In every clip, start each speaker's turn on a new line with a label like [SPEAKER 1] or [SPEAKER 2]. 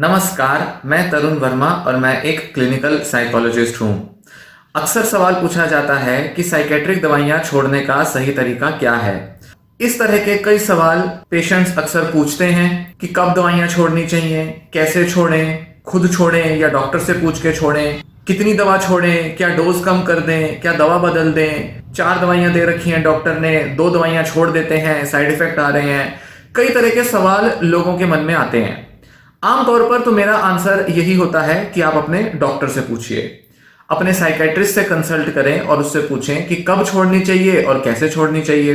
[SPEAKER 1] नमस्कार, मैं तरुण वर्मा और मैं एक क्लिनिकल साइकोलॉजिस्ट हूँ। अक्सर सवाल पूछा जाता है कि साइकेट्रिक दवाइयाँ छोड़ने का सही तरीका क्या है। इस तरह के कई सवाल पेशेंट्स अक्सर पूछते हैं कि कब दवाइयाँ छोड़नी चाहिए, कैसे छोड़ें, खुद छोड़ें या डॉक्टर से पूछ के छोड़ें, कितनी दवा छोड़ें, क्या डोज कम कर दें, क्या दवा बदल दें, 4 दवाइयाँ दे रखी हैं डॉक्टर ने, 2 दवाइयाँ छोड़ देते हैं, साइड इफेक्ट आ रहे हैं। कई तरह के सवाल लोगों के मन में आते हैं। आमतौर पर तो मेरा आंसर यही होता है कि आप अपने डॉक्टर से पूछिए, अपने साइकेट्रिस्ट से कंसल्ट करें और उससे पूछें कि कब छोड़नी चाहिए और कैसे छोड़नी चाहिए।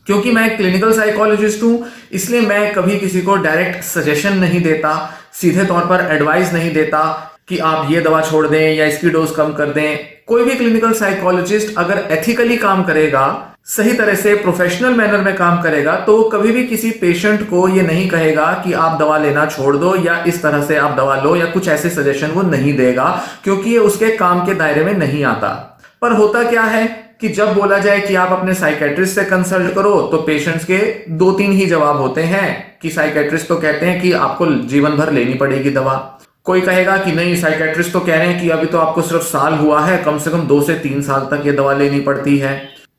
[SPEAKER 1] क्योंकि मैं एक क्लिनिकल साइकोलॉजिस्ट हूं, इसलिए मैं कभी किसी को डायरेक्ट सजेशन नहीं देता, सीधे तौर पर एडवाइस नहीं देता कि आप ये दवा छोड़ दें या इसकी डोज कम कर दें। कोई भी क्लिनिकल साइकोलॉजिस्ट अगर एथिकली काम करेगा, सही तरह से प्रोफेशनल मैनर में काम करेगा, तो वो कभी भी किसी पेशेंट को ये नहीं कहेगा कि आप दवा लेना छोड़ दो या इस तरह से आप दवा लो, या कुछ ऐसे सजेशन वो नहीं देगा, क्योंकि ये उसके काम के दायरे में नहीं आता। पर होता क्या है कि जब बोला जाए कि आप अपने साइकेट्रिस्ट से कंसल्ट करो, तो पेशेंट्स के 2-3 ही जवाब होते हैं कि साइकेट्रिस्ट तो कहते हैं कि आपको जीवन भर लेनी पड़ेगी दवा। कोई कहेगा कि नहीं, साइकेट्रिस्ट तो कह रहे हैं कि अभी तो आपको सिर्फ साल हुआ है, कम से कम 2 से 3 साल तक ये दवा लेनी पड़ती है।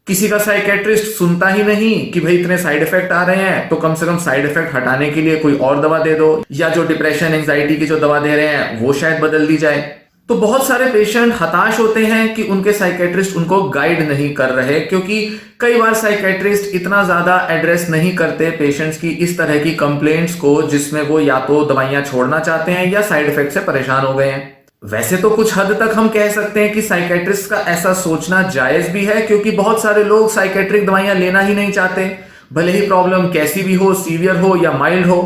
[SPEAKER 1] किसी का साइकेट्रिस्ट सुनता ही नहीं कि भाई इतने साइड इफेक्ट आ रहे हैं, तो कम से कम साइड इफेक्ट हटाने के लिए कोई और दवा दे दो, या जो डिप्रेशन एंजाइटी की जो दवा दे रहे हैं वो शायद बदल दी जाए। तो बहुत सारे पेशेंट हताश होते हैं कि उनके साइकेट्रिस्ट उनको गाइड नहीं कर रहे, क्योंकि कई बार साइकेट्रिस्ट इतना ज्यादा एड्रेस नहीं करते पेशेंट्स की इस तरह की कंप्लेंट्स को, जिसमें वो या तो दवाइयां छोड़ना चाहते हैं या साइड इफेक्ट से परेशान हो गए हैं। वैसे तो कुछ हद तक हम कह सकते हैं कि साइकेट्रिस्ट का ऐसा सोचना जायज भी है, क्योंकि बहुत सारे लोग साइकेट्रिक दवाइयां लेना ही नहीं चाहते, भले ही प्रॉब्लम कैसी भी हो, सीवियर हो या माइल्ड हो।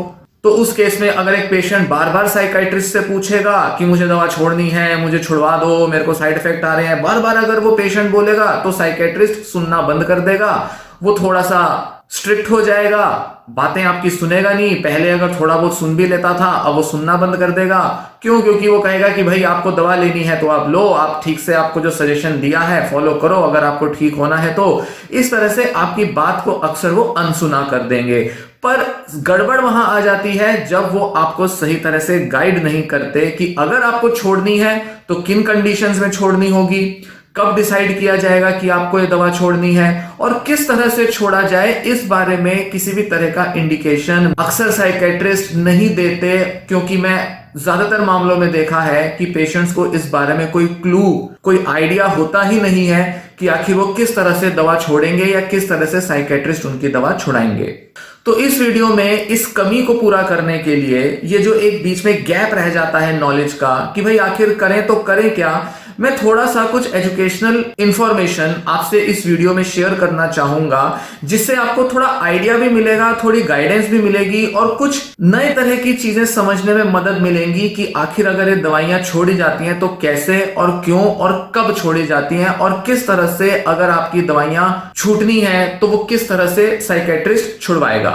[SPEAKER 1] तो उस केस में अगर एक पेशेंट बार बार साइकेट्रिस्ट से पूछेगा कि मुझे दवा छोड़नी है, मुझे छुड़वा दो, मेरे को साइड इफेक्ट आ रहे हैं, बार बार अगर वो पेशेंट बोलेगा, तो साइकेट्रिस्ट सुनना बंद कर देगा। वो थोड़ा सा स्ट्रिक्ट हो जाएगा, बातें आपकी सुनेगा नहीं। पहले अगर थोड़ा बहुत सुन भी लेता था, अब वो सुनना बंद कर देगा। क्यों? क्योंकि वो कहेगा कि भाई आपको दवा लेनी है तो आप लो, आप ठीक से आपको जो सजेशन दिया है फॉलो करो, अगर आपको ठीक होना है तो। इस तरह से आपकी बात को अक्सर वो अनसुना कर देंगे। पर गड़बड़ वहां आ जाती है जब वो आपको सही तरह से गाइड नहीं करते कि अगर आपको छोड़नी है तो किन कंडीशंस में छोड़नी होगी, कब डिसाइड किया जाएगा कि आपको ये दवा छोड़नी है, और किस तरह से छोड़ा जाए, इस बारे में किसी भी तरह का इंडिकेशन अक्सर साइकेट्रिस्ट नहीं देते। क्योंकि मैं ज्यादातर मामलों में देखा है कि पेशेंट्स को इस बारे में कोई क्लू, कोई आइडिया होता ही नहीं है कि आखिर वो किस तरह से दवा छोड़ेंगे या किस तरह से साइकेट्रिस्ट उनकी दवा छुड़ाएंगे। तो इस वीडियो में इस कमी को पूरा करने के लिए, ये जो एक बीच में गैप रह जाता है नॉलेज का कि भाई आखिर करें तो करें क्या, मैं थोड़ा सा कुछ एजुकेशनल इंफॉर्मेशन आपसे इस वीडियो में शेयर करना चाहूंगा, जिससे आपको थोड़ा आइडिया भी मिलेगा, थोड़ी गाइडेंस भी मिलेगी और कुछ नए तरह की चीजें समझने में मदद मिलेंगी कि आखिर अगर ये दवाइयां छोड़ी जाती हैं तो कैसे और क्यों और कब छोड़ी जाती हैं, और किस तरह से अगर आपकी दवाइयां छूटनी है तो वो किस तरह से साइकेट्रिस्ट छुड़वाएगा।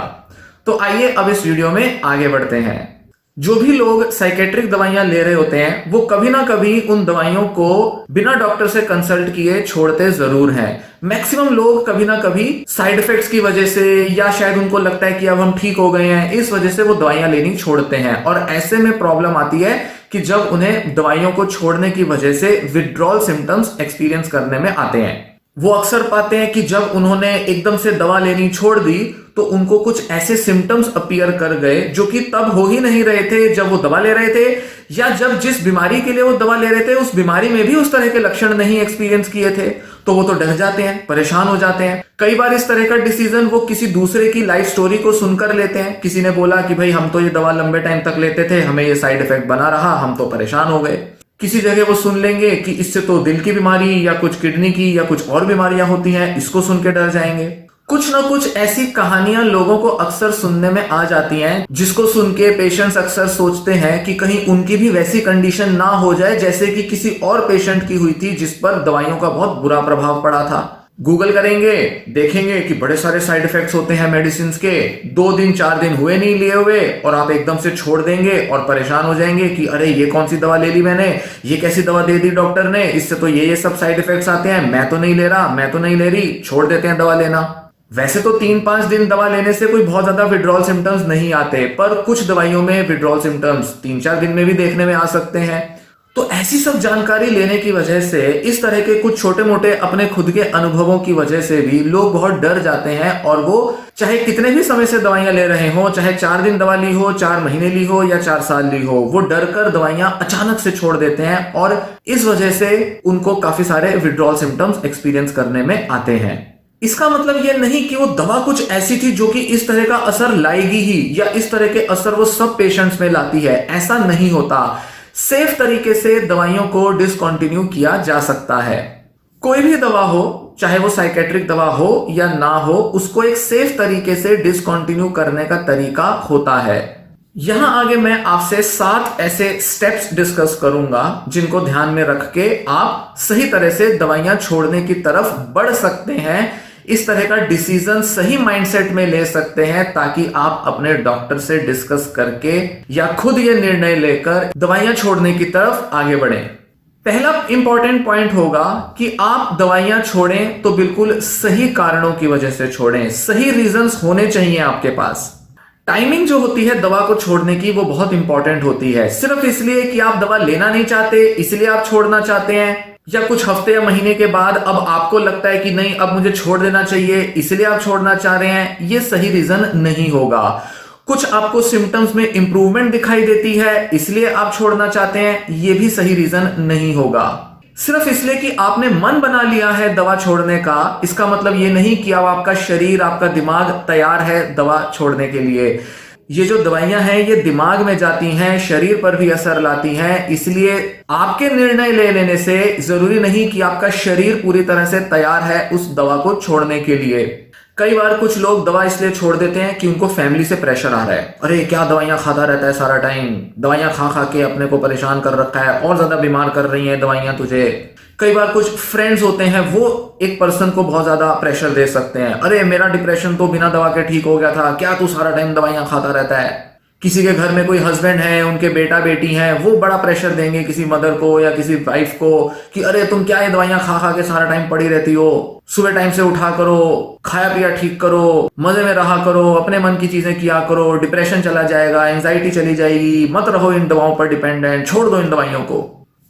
[SPEAKER 1] तो आइए अब इस वीडियो में आगे बढ़ते हैं। जो भी लोग साइकेट्रिक दवाइयां ले रहे होते हैं, वो कभी ना कभी उन दवाइयों को बिना डॉक्टर से कंसल्ट किए छोड़ते जरूर हैं। मैक्सिमम लोग कभी ना कभी साइड इफेक्ट्स की वजह से, या शायद उनको लगता है कि अब हम ठीक हो गए हैं, इस वजह से वो दवाइयां लेनी छोड़ते हैं। और ऐसे में प्रॉब्लम आती है कि जब उन्हें दवाइयों को छोड़ने की वजह से विथड्रॉल सिम्टम्स एक्सपीरियंस करने में आते हैं। वो अक्सर पाते हैं कि जब उन्होंने एकदम से दवा लेनी छोड़ दी तो उनको कुछ ऐसे सिम्टम्स अपीयर कर गए जो कि तब हो ही नहीं रहे थे जब वो दवा ले रहे थे, या जब जिस बीमारी के लिए वो दवा ले रहे थे उस बीमारी में भी उस तरह के लक्षण नहीं एक्सपीरियंस किए थे। तो वो तो डर जाते हैं, परेशान हो जाते हैं। कई बार इस तरह का डिसीजन वो किसी दूसरे की लाइफ स्टोरी को सुनकर लेते हैं। किसी ने बोला कि भाई हम तो ये दवा लंबे टाइम तक लेते थे, हमें ये साइड इफेक्ट बना रहा, हम तो परेशान हो गए। किसी जगह वो सुन लेंगे कि इससे तो दिल की बीमारी या कुछ किडनी की या कुछ और बीमारियां होती हैं, इसको सुन के डर जाएंगे। कुछ ना कुछ ऐसी कहानियां लोगों को अक्सर सुनने में आ जाती हैं, जिसको सुन के पेशेंट्स अक्सर सोचते हैं कि कहीं उनकी भी वैसी कंडीशन ना हो जाए जैसे कि किसी और पेशेंट की हुई थी जिस पर दवाइयों का बहुत बुरा प्रभाव पड़ा था। गूगल करेंगे, देखेंगे कि बड़े सारे साइड इफेक्ट्स होते हैं मेडिसिन के, 2 दिन 4 दिन हुए नहीं लिए हुए और आप एकदम से छोड़ देंगे और परेशान हो जाएंगे कि अरे ये कौन सी दवा ले ली मैंने, ये कैसी दवा दे दी डॉक्टर ने, इससे तो ये सब साइड इफेक्ट्स आते हैं, मैं तो नहीं ले रहा, मैं तो नहीं ले रही, छोड़ देते हैं दवा लेना। वैसे तो 3-5 दिन दवा लेने से कोई बहुत ज्यादा विड्रॉल सिम्टम्स नहीं आते, पर कुछ दवाइयों में विड्रॉल सिम्टम्स 3-4 दिन में भी देखने में आ सकते हैं। तो ऐसी सब जानकारी लेने की वजह से, इस तरह के कुछ छोटे मोटे अपने खुद के अनुभवों की वजह से भी लोग बहुत डर जाते हैं, और वो चाहे कितने भी समय से दवाइयां ले रहे हो, चाहे 4 दिन दवा ली हो, 4 महीने ली हो या 4 साल ली हो, वो डर कर दवाइयां अचानक से छोड़ देते हैं, और इस वजह से उनको काफी सारे विड्रॉल सिम्टम्स एक्सपीरियंस करने में आते हैं। इसका मतलब यह नहीं कि वो दवा कुछ ऐसी थी जो कि इस तरह का असर लाएगी ही, या इस तरह के असर वो सब पेशेंट्स में लाती है, ऐसा नहीं होता। सेफ तरीके से दवाइयों को डिसकंटिन्यू किया जा सकता है। कोई भी दवा हो, चाहे वो साइकेट्रिक दवा हो या ना हो, उसको एक सेफ तरीके से डिसकंटिन्यू करने का तरीका होता है। यहां आगे मैं आपसे 7 ऐसे स्टेप्स डिस्कस करूंगा जिनको ध्यान में रख के आप सही तरह से दवाइयां छोड़ने की तरफ बढ़ सकते हैं, इस तरह का डिसीजन सही माइंडसेट में ले सकते हैं, ताकि आप अपने डॉक्टर से डिस्कस करके या खुद ये निर्णय लेकर दवाइयां छोड़ने की तरफ आगे बढ़ें। पहला इंपॉर्टेंट पॉइंट होगा कि आप दवाइयां छोड़ें तो बिल्कुल सही कारणों की वजह से छोड़ें। सही रीजंस होने चाहिए आपके पास। टाइमिंग जो होती है दवा को छोड़ने की, वो बहुत इंपॉर्टेंट होती है। सिर्फ इसलिए कि आप दवा लेना नहीं चाहते इसलिए आप छोड़ना चाहते हैं, या कुछ हफ्ते या महीने के बाद अब आपको लगता है कि नहीं अब मुझे छोड़ देना चाहिए इसलिए आप छोड़ना चाह रहे हैं, ये सही रीजन नहीं होगा। कुछ आपको सिम्टम्स में इंप्रूवमेंट दिखाई देती है इसलिए आप छोड़ना चाहते हैं, ये भी सही रीजन नहीं होगा। सिर्फ इसलिए कि आपने मन बना लिया है दवा छोड़ने का, इसका मतलब ये नहीं कि अब आपका शरीर, आपका दिमाग तैयार है दवा छोड़ने के लिए। ये जो दवाइयां हैं ये दिमाग में जाती हैं, शरीर पर भी असर लाती हैं, इसलिए आपके निर्णय ले लेने से जरूरी नहीं कि आपका शरीर पूरी तरह से तैयार है उस दवा को छोड़ने के लिए। कई बार कुछ लोग दवा इसलिए छोड़ देते हैं कि उनको फैमिली से प्रेशर आ रहा है, अरे क्या दवाइयां खाता रहता है सारा टाइम, दवाइयां खा खा के अपने को परेशान कर रखा है, और ज्यादा बीमार कर रही हैं दवाइयां तुझे। कई बार कुछ फ्रेंड्स होते हैं वो एक पर्सन को बहुत ज्यादा प्रेशर दे सकते हैं, अरे मेरा डिप्रेशन तो बिना दवा के ठीक हो गया था, क्या तू सारा टाइम दवाइयां खाता रहता है। किसी के घर में कोई हस्बैंड है, उनके बेटा बेटी हैं, वो बड़ा प्रेशर देंगे किसी मदर को या किसी वाइफ को कि अरे तुम क्या ये दवाइयां खा खा के सारा टाइम पड़ी रहती हो, सुबह टाइम से उठा करो, खाया पिया ठीक करो, मजे में रहा करो, अपने मन की चीजें किया करो, डिप्रेशन चला जाएगा, एंजाइटी चली जाएगी, मत रहो इन दवाओं पर डिपेंडेंट, छोड़ दो इन दवाइयों को।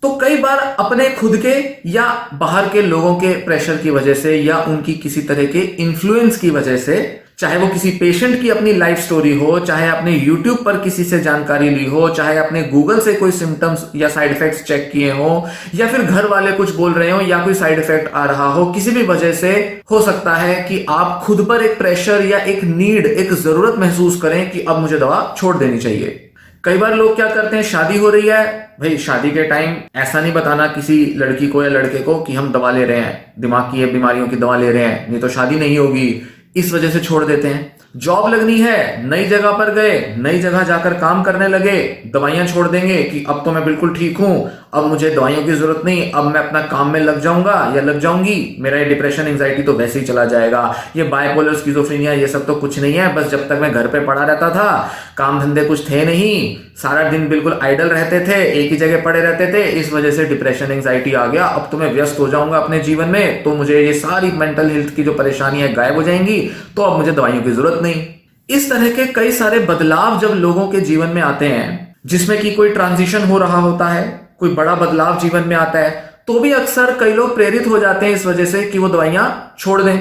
[SPEAKER 1] तो कई बार अपने खुद के या बाहर के लोगों के प्रेशर की वजह से या उनकी किसी तरह के इन्फ्लुएंस की वजह से, चाहे वो किसी पेशेंट की अपनी लाइफ स्टोरी हो, चाहे आपने यूट्यूब पर किसी से जानकारी ली हो, चाहे आपने गूगल से कोई सिम्टम्स या साइड इफेक्ट्स चेक किए हो, या फिर घर वाले कुछ बोल रहे हो या कोई साइड इफेक्ट आ रहा हो, किसी भी वजह से हो सकता है कि आप खुद पर एक प्रेशर या एक नीड, एक जरूरत महसूस करें कि अब मुझे दवा छोड़ देनी चाहिए। कई बार लोग क्या करते हैं, शादी हो रही है भाई, शादी के टाइम ऐसा नहीं बताना किसी लड़की को या लड़के को कि हम दवा ले रहे हैं, दिमाग की बीमारियों की दवा ले रहे हैं, नहीं तो शादी नहीं होगी, इस वजह से छोड़ देते हैं। जॉब लगनी है, नई जगह पर गए, नई जगह जाकर काम करने लगे, दवाइयां छोड़ देंगे कि अब तो मैं बिल्कुल ठीक हूं, अब मुझे दवाइयों की जरूरत नहीं, अब मैं अपना काम में लग जाऊंगा या लग जाऊंगी, मेरा ये डिप्रेशन एंजाइटी तो वैसे ही चला जाएगा, ये बाइपोलर स्किज़ोफ्रेनिया ये सब तो कुछ नहीं है, बस जब तक मैं घर पे पड़ा रहता था, काम धंधे कुछ थे नहीं, सारा दिन बिल्कुल आइडल रहते थे, एक ही जगह पड़े रहते थे, इस वजह से डिप्रेशन एंजाइटी आ गया, अब तो मैं व्यस्त हो जाऊंगा अपने जीवन में, तो मुझे ये सारी मेंटल हेल्थ की जो परेशानी है गायब हो जाएंगी, तो अब मुझे दवाइयों की जरूरत नहीं। इस तरह के कई सारे बदलाव जब लोगों के जीवन में आते हैं, जिसमें कि कोई ट्रांजिशन हो रहा होता है, कोई बड़ा बदलाव जीवन में आता है, तो भी अक्सर कई लोग प्रेरित हो जाते हैं इस वजह से कि वो दवाइयां छोड़ दें।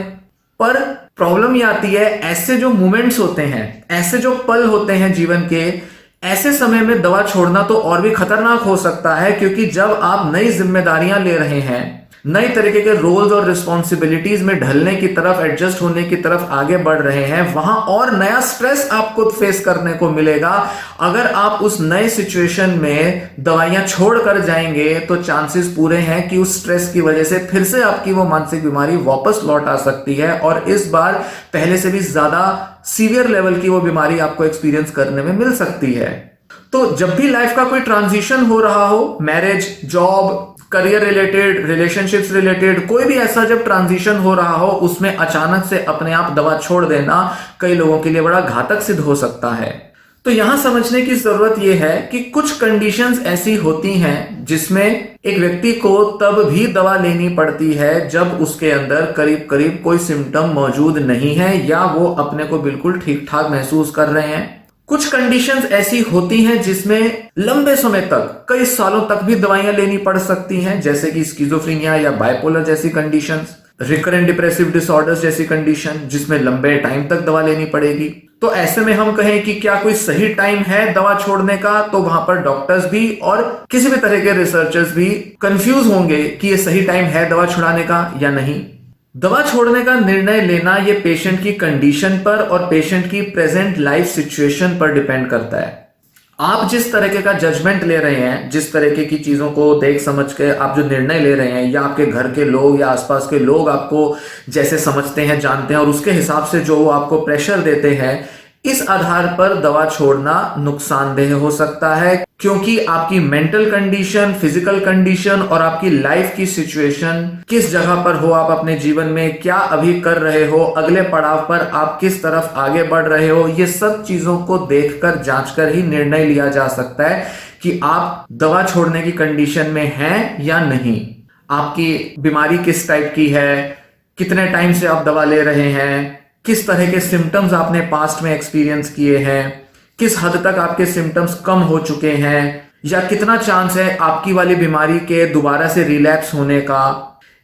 [SPEAKER 1] पर प्रॉब्लम ये आती है, ऐसे जो मोमेंट्स होते हैं, ऐसे जो पल होते हैं जीवन के, ऐसे समय में दवा छोड़ना तो और भी खतरनाक हो सकता है, क्योंकि जब आप नई जिम्मेदारियां ले रहे हैं, नई तरीके के रोल्स और रिस्पॉन्सिबिलिटीज में ढलने की तरफ, एडजस्ट होने की तरफ आगे बढ़ रहे हैं, वहां और नया स्ट्रेस आपको फेस करने को मिलेगा। अगर आप उस नए सिचुएशन में दवाइयां छोड़ कर जाएंगे तो चांसेस पूरे हैं कि उस स्ट्रेस की वजह से फिर से आपकी वो मानसिक बीमारी वापस लौट आ सकती है, और इस बार पहले से भी ज्यादा सीवियर लेवल की वो बीमारी आपको एक्सपीरियंस करने में मिल सकती है। तो जब भी लाइफ का कोई ट्रांजिशन हो रहा हो, marriage, job, career related, relationships related, कोई भी ऐसा जब ट्रांजिशन हो रहा हो, उसमें अचानक से अपने आप दवा छोड़ देना कई लोगों के लिए बड़ा घातक सिद्ध हो सकता है। तो यहां समझने की जरूरत यह है कि कुछ कंडीशंस ऐसी होती हैं जिसमें एक व्यक्ति को तब भी दवा लेनी पड़ती है जब उसके अंदर करीब करीब कोई सिम्टम मौजूद नहीं है या वो अपने को बिल्कुल ठीक ठाक महसूस कर रहे हैं। कुछ कंडीशंस ऐसी होती हैं जिसमें लंबे समय तक, कई सालों तक भी दवाइयां लेनी पड़ सकती हैं, जैसे कि स्किज़ोफ्रेनिया या बाइपोलर जैसी कंडीशंस, रिकरेंट डिप्रेसिव डिसऑर्डर्स जैसी कंडीशन जिसमें लंबे टाइम तक दवा लेनी पड़ेगी। तो ऐसे में हम कहें कि क्या कोई सही टाइम है दवा छोड़ने का, तो वहां पर डॉक्टर्स भी और किसी भी तरह के रिसर्चर्स भी कंफ्यूज होंगे कि ये सही टाइम है दवा छुड़ाने का या नहीं। दवा छोड़ने का निर्णय लेना ये पेशेंट की कंडीशन पर और पेशेंट की प्रेजेंट लाइफ सिचुएशन पर डिपेंड करता है। आप जिस तरीके का जजमेंट ले रहे हैं, जिस तरीके की चीजों को देख समझ के आप जो निर्णय ले रहे हैं, या आपके घर के लोग या आसपास के लोग आपको जैसे समझते हैं, जानते हैं और उसके हिसाब से जो वो आपको प्रेशर देते हैं, इस आधार पर दवा छोड़ना नुकसानदेह हो सकता है, क्योंकि आपकी मेंटल कंडीशन, फिजिकल कंडीशन और आपकी लाइफ की सिचुएशन, किस जगह पर हो आप अपने जीवन में, क्या अभी कर रहे हो, अगले पड़ाव पर आप किस तरफ आगे बढ़ रहे हो, ये सब चीजों को देखकर, जांचकर ही निर्णय लिया जा सकता है कि आप दवा छोड़ने की कंडीशन में हैं या नहीं। आपकी बीमारी किस टाइप की है, कितने टाइम से आप दवा ले रहे हैं, किस तरह के सिम्टम्स आपने पास्ट में एक्सपीरियंस किए हैं, किस हद तक आपके सिम्टम्स कम हो चुके हैं, या कितना चांस है आपकी वाली बीमारी के दोबारा से रिलैप्स होने का।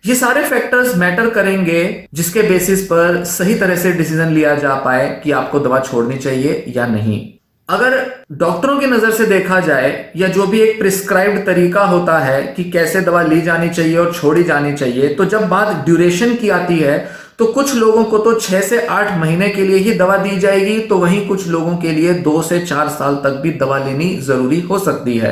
[SPEAKER 1] ये सारे फैक्टर्स मैटर करेंगे जिसके बेसिस पर सही तरह से डिसीजन लिया जा पाए कि आपको दवा छोड़नी चाहिए या नहीं। अगर डॉक्टरों की नजर से देखा जाए, या जो भी एक प्रिस्क्राइब्ड तरीका होता है कि कैसे दवा ली जानी चाहिए और छोड़ी जानी चाहिए, तो जब बात ड्यूरेशन की आती है तो कुछ लोगों को तो 6 से 8 महीने के लिए ही दवा दी जाएगी, तो वहीं कुछ लोगों के लिए 2 से 4 साल तक भी दवा लेनी जरूरी हो सकती है।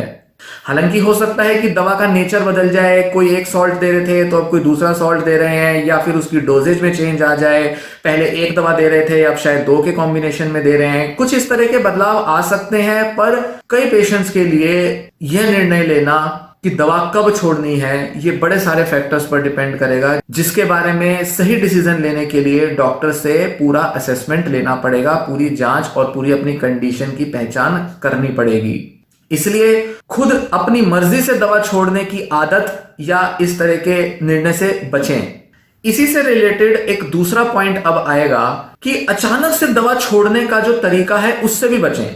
[SPEAKER 1] हालांकि हो सकता है कि दवा का नेचर बदल जाए, कोई एक सॉल्ट दे रहे थे तो अब कोई दूसरा सॉल्ट दे रहे हैं, या फिर उसकी डोजेज में चेंज आ जाए, पहले एक दवा दे रहे थे अब शायद 2 के कॉम्बिनेशन में दे रहे हैं। कुछ इस तरह के बदलाव आ सकते हैं, पर कई पेशेंट्स के लिए यह निर्णय लेना कि दवा कब छोड़नी है, ये बड़े सारे फैक्टर्स पर डिपेंड करेगा, जिसके बारे में सही डिसीजन लेने के लिए डॉक्टर से पूरा असेसमेंट लेना पड़ेगा, पूरी जांच और पूरी अपनी कंडीशन की पहचान करनी पड़ेगी। इसलिए खुद अपनी मर्जी से दवा छोड़ने की आदत या इस तरह के निर्णय से बचें। इसी से रिलेटेड एक दूसरा पॉइंट अब आएगा कि अचानक से दवा छोड़ने का जो तरीका है उससे भी बचें।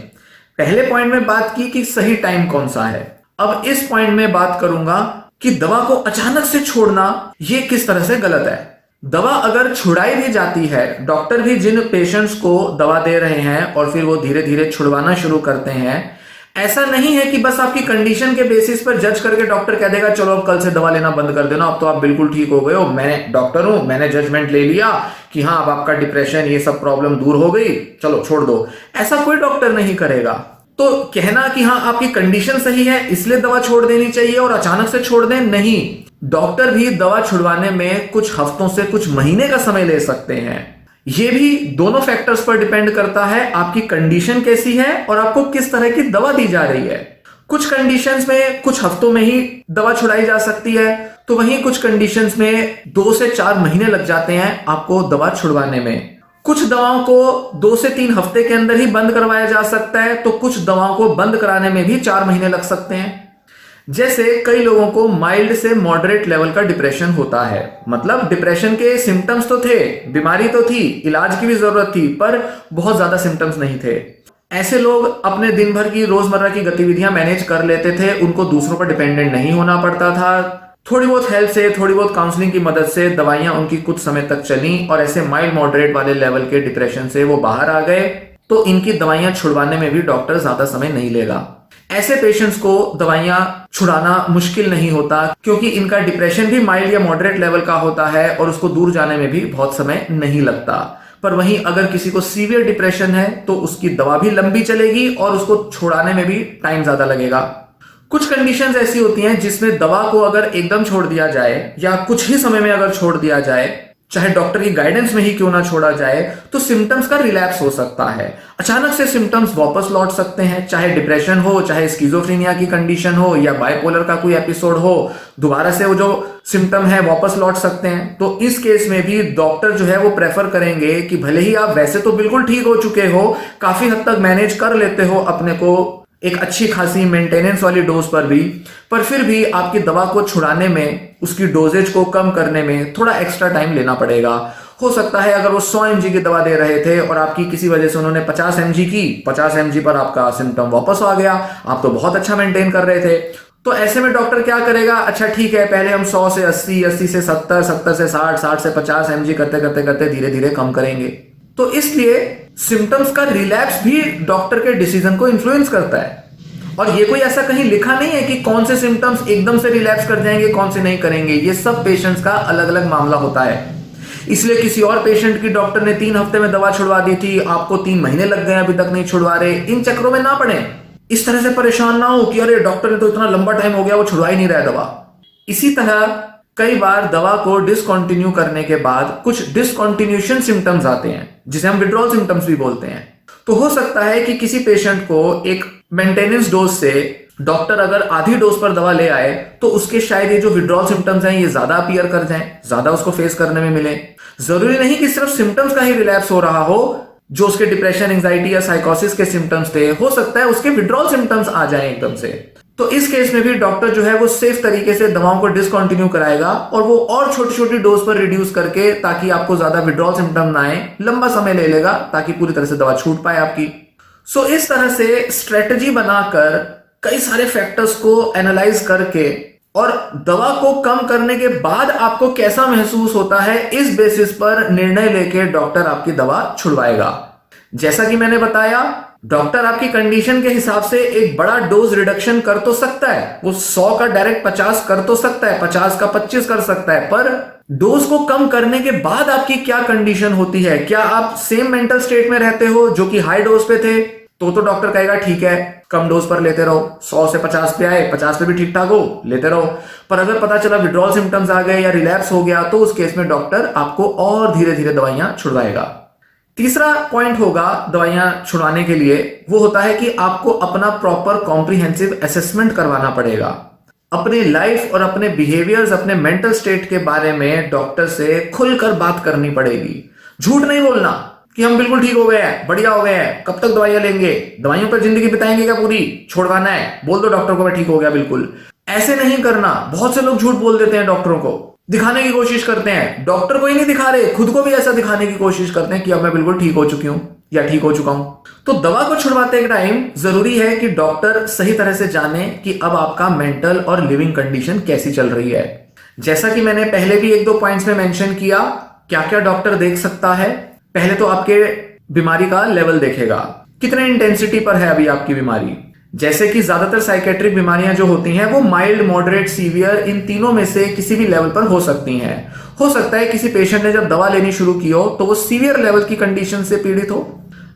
[SPEAKER 1] पहले पॉइंट में बात की कि सही टाइम कौन सा है, अब इस पॉइंट में बात करूंगा कि दवा को अचानक से छोड़ना ये किस तरह से गलत है। दवा अगर छुड़ाई भी जाती है, डॉक्टर भी जिन पेशेंट्स को दवा दे रहे हैं और फिर वो धीरे धीरे छुड़वाना शुरू करते हैं, ऐसा नहीं है कि बस आपकी कंडीशन के बेसिस पर जज करके डॉक्टर कह देगा चलो अब कल से दवा लेना बंद कर देना, अब तो आप बिल्कुल ठीक हो गए हो, मैं डॉक्टर हूं, मैंने जजमेंट ले लिया कि हाँ अब आपका डिप्रेशन ये सब प्रॉब्लम दूर हो गई, चलो छोड़ दो। ऐसा कोई डॉक्टर नहीं करेगा। तो कहना कि हाँ आपकी कंडीशन सही है इसलिए दवा छोड़ देनी चाहिए और अचानक से छोड़ दें, नहीं। डॉक्टर भी दवा छुड़वाने में कुछ हफ्तों से कुछ महीने का समय ले सकते हैं। ये भी दोनों फैक्टर्स पर डिपेंड करता है, आपकी कंडीशन कैसी है और आपको किस तरह की दवा दी जा रही है। कुछ कंडीशंस में कुछ हफ्तों में ही दवा छुड़ाई जा सकती है, तो वहीं कुछ कंडीशंस में 2 से 4 महीने लग जाते हैं आपको दवा छुड़वाने में। कुछ दवाओं को 2 से 3 हफ्ते के अंदर ही बंद करवाया जा सकता है, तो कुछ दवाओं को बंद कराने में भी 4 महीने लग सकते हैं। जैसे कई लोगों को माइल्ड से मॉडरेट लेवल का डिप्रेशन होता है, मतलब डिप्रेशन के सिम्टम्स तो थे, बीमारी तो थी, इलाज की भी जरूरत थी, पर बहुत ज्यादा सिम्टम्स नहीं थे। ऐसे लोग अपने दिन भर की रोजमर्रा की गतिविधियां मैनेज कर लेते थे, उनको दूसरों पर डिपेंडेंट नहीं होना पड़ता था। थोड़ी बहुत हेल्प से, थोड़ी बहुत काउंसलिंग की मदद से दवाइयां उनकी कुछ समय तक चली और ऐसे माइल्ड मॉडरेट वाले लेवल के डिप्रेशन से वो बाहर आ गए, तो इनकी दवाइयां छुड़वाने में भी डॉक्टर ज्यादा समय नहीं लेगा। ऐसे पेशेंट्स को दवाइयां छुड़ाना मुश्किल नहीं होता, क्योंकि इनका डिप्रेशन भी माइल्ड या मॉडरेट लेवल का होता है और उसको दूर जाने में भी बहुत समय नहीं लगता। पर वहीं अगर किसी को सीवियर डिप्रेशन है तो उसकी दवा भी लंबी चलेगी और उसको छुड़ाने में भी टाइम ज्यादा लगेगा। कुछ कंडीशंस ऐसी होती हैं जिसमें दवा को अगर एकदम छोड़ दिया जाए या कुछ ही समय में अगर छोड़ दिया जाए चाहे डॉक्टर की गाइडेंस में ही क्यों ना छोड़ा जाए, तो सिम्टम्स का रिलैप्स हो सकता है। अचानक से सिम्टम्स वापस लौट सकते हैं, चाहे डिप्रेशन हो, चाहे स्किज़ोफ्रेनिया की कंडीशन हो, या बाइपोलर का कोई एपिसोड हो, दोबारा से वो जो सिम्टम है वापस लौट सकते हैं। तो इस केस में भी डॉक्टर जो है वो प्रेफर करेंगे कि भले ही आप वैसे तो बिल्कुल ठीक हो चुके हो, काफी हद तक मैनेज कर लेते हो अपने को एक अच्छी खासी मेंटेनेंस वाली डोज पर भी, पर फिर भी आपकी दवा को छुड़ाने में, उसकी डोजेज को कम करने में थोड़ा एक्स्ट्रा टाइम लेना पड़ेगा। हो सकता है अगर वो 100 mg की दवा दे रहे थे और आपकी किसी वजह से उन्होंने 50 mg की, 50 mg पर आपका सिम्टम वापस आ गया, आप तो बहुत अच्छा मेंटेन कर रहे थे। तो ऐसे में डॉक्टर क्या करेगा, अच्छा ठीक है, पहले हम 100 से 80, 80 से 70, 70 से 60, 60 से 50 mg करते करते करते धीरे धीरे कम करेंगे। तो इसलिए सिम्टम्स का रिलैप्स भी डॉक्टर के डिसीजन को इन्फ्लुएंस करता है। और ये कोई ऐसा कहीं लिखा नहीं है कि कौन से सिम्टम्स एकदम से रिलैप्स कर जाएंगे, कौन से नहीं करेंगे। ये सब पेशेंट्स का अलग अलग मामला होता है। इसलिए किसी और पेशेंट की डॉक्टर ने 3 हफ्ते में दवा छुड़वा दी थी, आपको 3 महीने लग गए अभी तक नहीं छुड़वा रहे, इन चक्रों में ना पड़े। इस तरह से परेशान ना हो कि अरे डॉक्टर ने तो इतना लंबा टाइम हो गया वो छुड़वा ही नहीं रहा है दवा। इसी तरह कई बार दवा को डिसकंटिन्यू करने के बाद कुछ डिसकंटिन्यूएशन सिम्टम्स आते हैं, जिसे हम विड्रॉल सिम्टम्स भी बोलते हैं। तो हो सकता है कि किसी पेशेंट को एक मेंटेनेंस डोज से डॉक्टर अगर आधी डोज पर दवा ले आए तो उसके शायद ये जो विड्रॉल सिम्टम्स हैं ये ज्यादा अपीयर कर जाएं, ज्यादा उसको फेस करने में मिले। जरूरी नहीं कि सिर्फ सिम्टम्स का ही रिलैप्स हो रहा हो, जो उसके डिप्रेशन, एंजाइटी या साइकोसिस के सिम्टम्स थे, हो सकता है उसके विड्रॉल सिम्टम्स आ जाएं एकदम से। तो इस केस में भी डॉक्टर जो है वो सेफ तरीके से दवाओं को डिसकंटिन्यू कराएगा और वो और छोटी छोटी डोज पर रिड्यूस करके, ताकि आपको ज्यादा विड्रॉल सिम्टम ना आए, लंबा समय ले लेगा ताकि पूरी तरह से दवा छूट पाए आपकी। सो इस तरह से स्ट्रेटजी बनाकर कई सारे फैक्टर्स को एनालाइज करके और दवा को कम करने के बाद आपको कैसा महसूस होता है, इस बेसिस पर निर्णय लेके डॉक्टर आपकी दवा छुड़वाएगा। जैसा कि मैंने बताया, डॉक्टर आपकी कंडीशन के हिसाब से एक बड़ा डोज रिडक्शन कर तो सकता है, वो 100 का डायरेक्ट 50 कर तो सकता है, 50 का 25 कर सकता है, पर डोज को कम करने के बाद आपकी क्या कंडीशन होती है, क्या आप सेम मेंटल स्टेट में रहते हो जो कि हाई डोज पे थे, तो डॉक्टर कहेगा ठीक है कम डोज पर लेते रहो, 100 से 50 पे आए, 50 पे भी ठीक ठाक हो, लेते रहो। पर अगर पता चला विड्रॉल सिम्टम्स आ गए या रिलैप्स हो गया, तो उस केस में डॉक्टर आपको और धीरे धीरे दवाइयां छुड़वाएगा। तीसरा पॉइंट होगा दवाइयां छुड़वाने के लिए, वो होता है कि आपको अपना प्रॉपर कॉम्प्रिहेंसिव असेसमेंट करवाना पड़ेगा। अपने लाइफ और अपने बिहेवियर्स, अपने मेंटल स्टेट के बारे में डॉक्टर से खुलकर बात करनी पड़ेगी। झूठ नहीं बोलना कि हम बिल्कुल ठीक हो गए हैं, बढ़िया हो गए हैं, कब तक दवाइयां लेंगे, दवाइयों पर जिंदगी बिताएंगे क्या पूरी, छोड़वाना है, बोल दो डॉक्टर को मैं ठीक हो गया बिल्कुल। ऐसे नहीं करना। बहुत से लोग झूठ बोल देते हैं, डॉक्टरों को दिखाने की कोशिश करते हैं, डॉक्टर को ही नहीं दिखा रहे, खुद को भी ऐसा दिखाने की कोशिश करते हैं कि अब मैं बिल्कुल ठीक हो चुकी हूं या ठीक हो चुका हूं। तो दवा को छुड़वाते के टाइम जरूरी है कि डॉक्टर सही तरह से जाने कि अब आपका मेंटल और लिविंग कंडीशन कैसी चल रही है। जैसा कि मैंने पहले भी 1-2 पॉइंट्स में मेंशन किया, क्या क्या डॉक्टर देख सकता है। पहले तो आपके बीमारी का लेवल देखेगा, कितने इंटेंसिटी पर है अभी आपकी बीमारी। जैसे कि ज्यादातर साइकेट्रिक बीमारियां जो होती हैं वो माइल्ड, मॉडरेट, सीवियर, इन तीनों में से किसी भी लेवल पर हो सकती हैं। हो सकता है किसी पेशेंट ने जब दवा लेनी शुरू की हो तो वो सीवियर लेवल की कंडीशन से पीड़ित हो,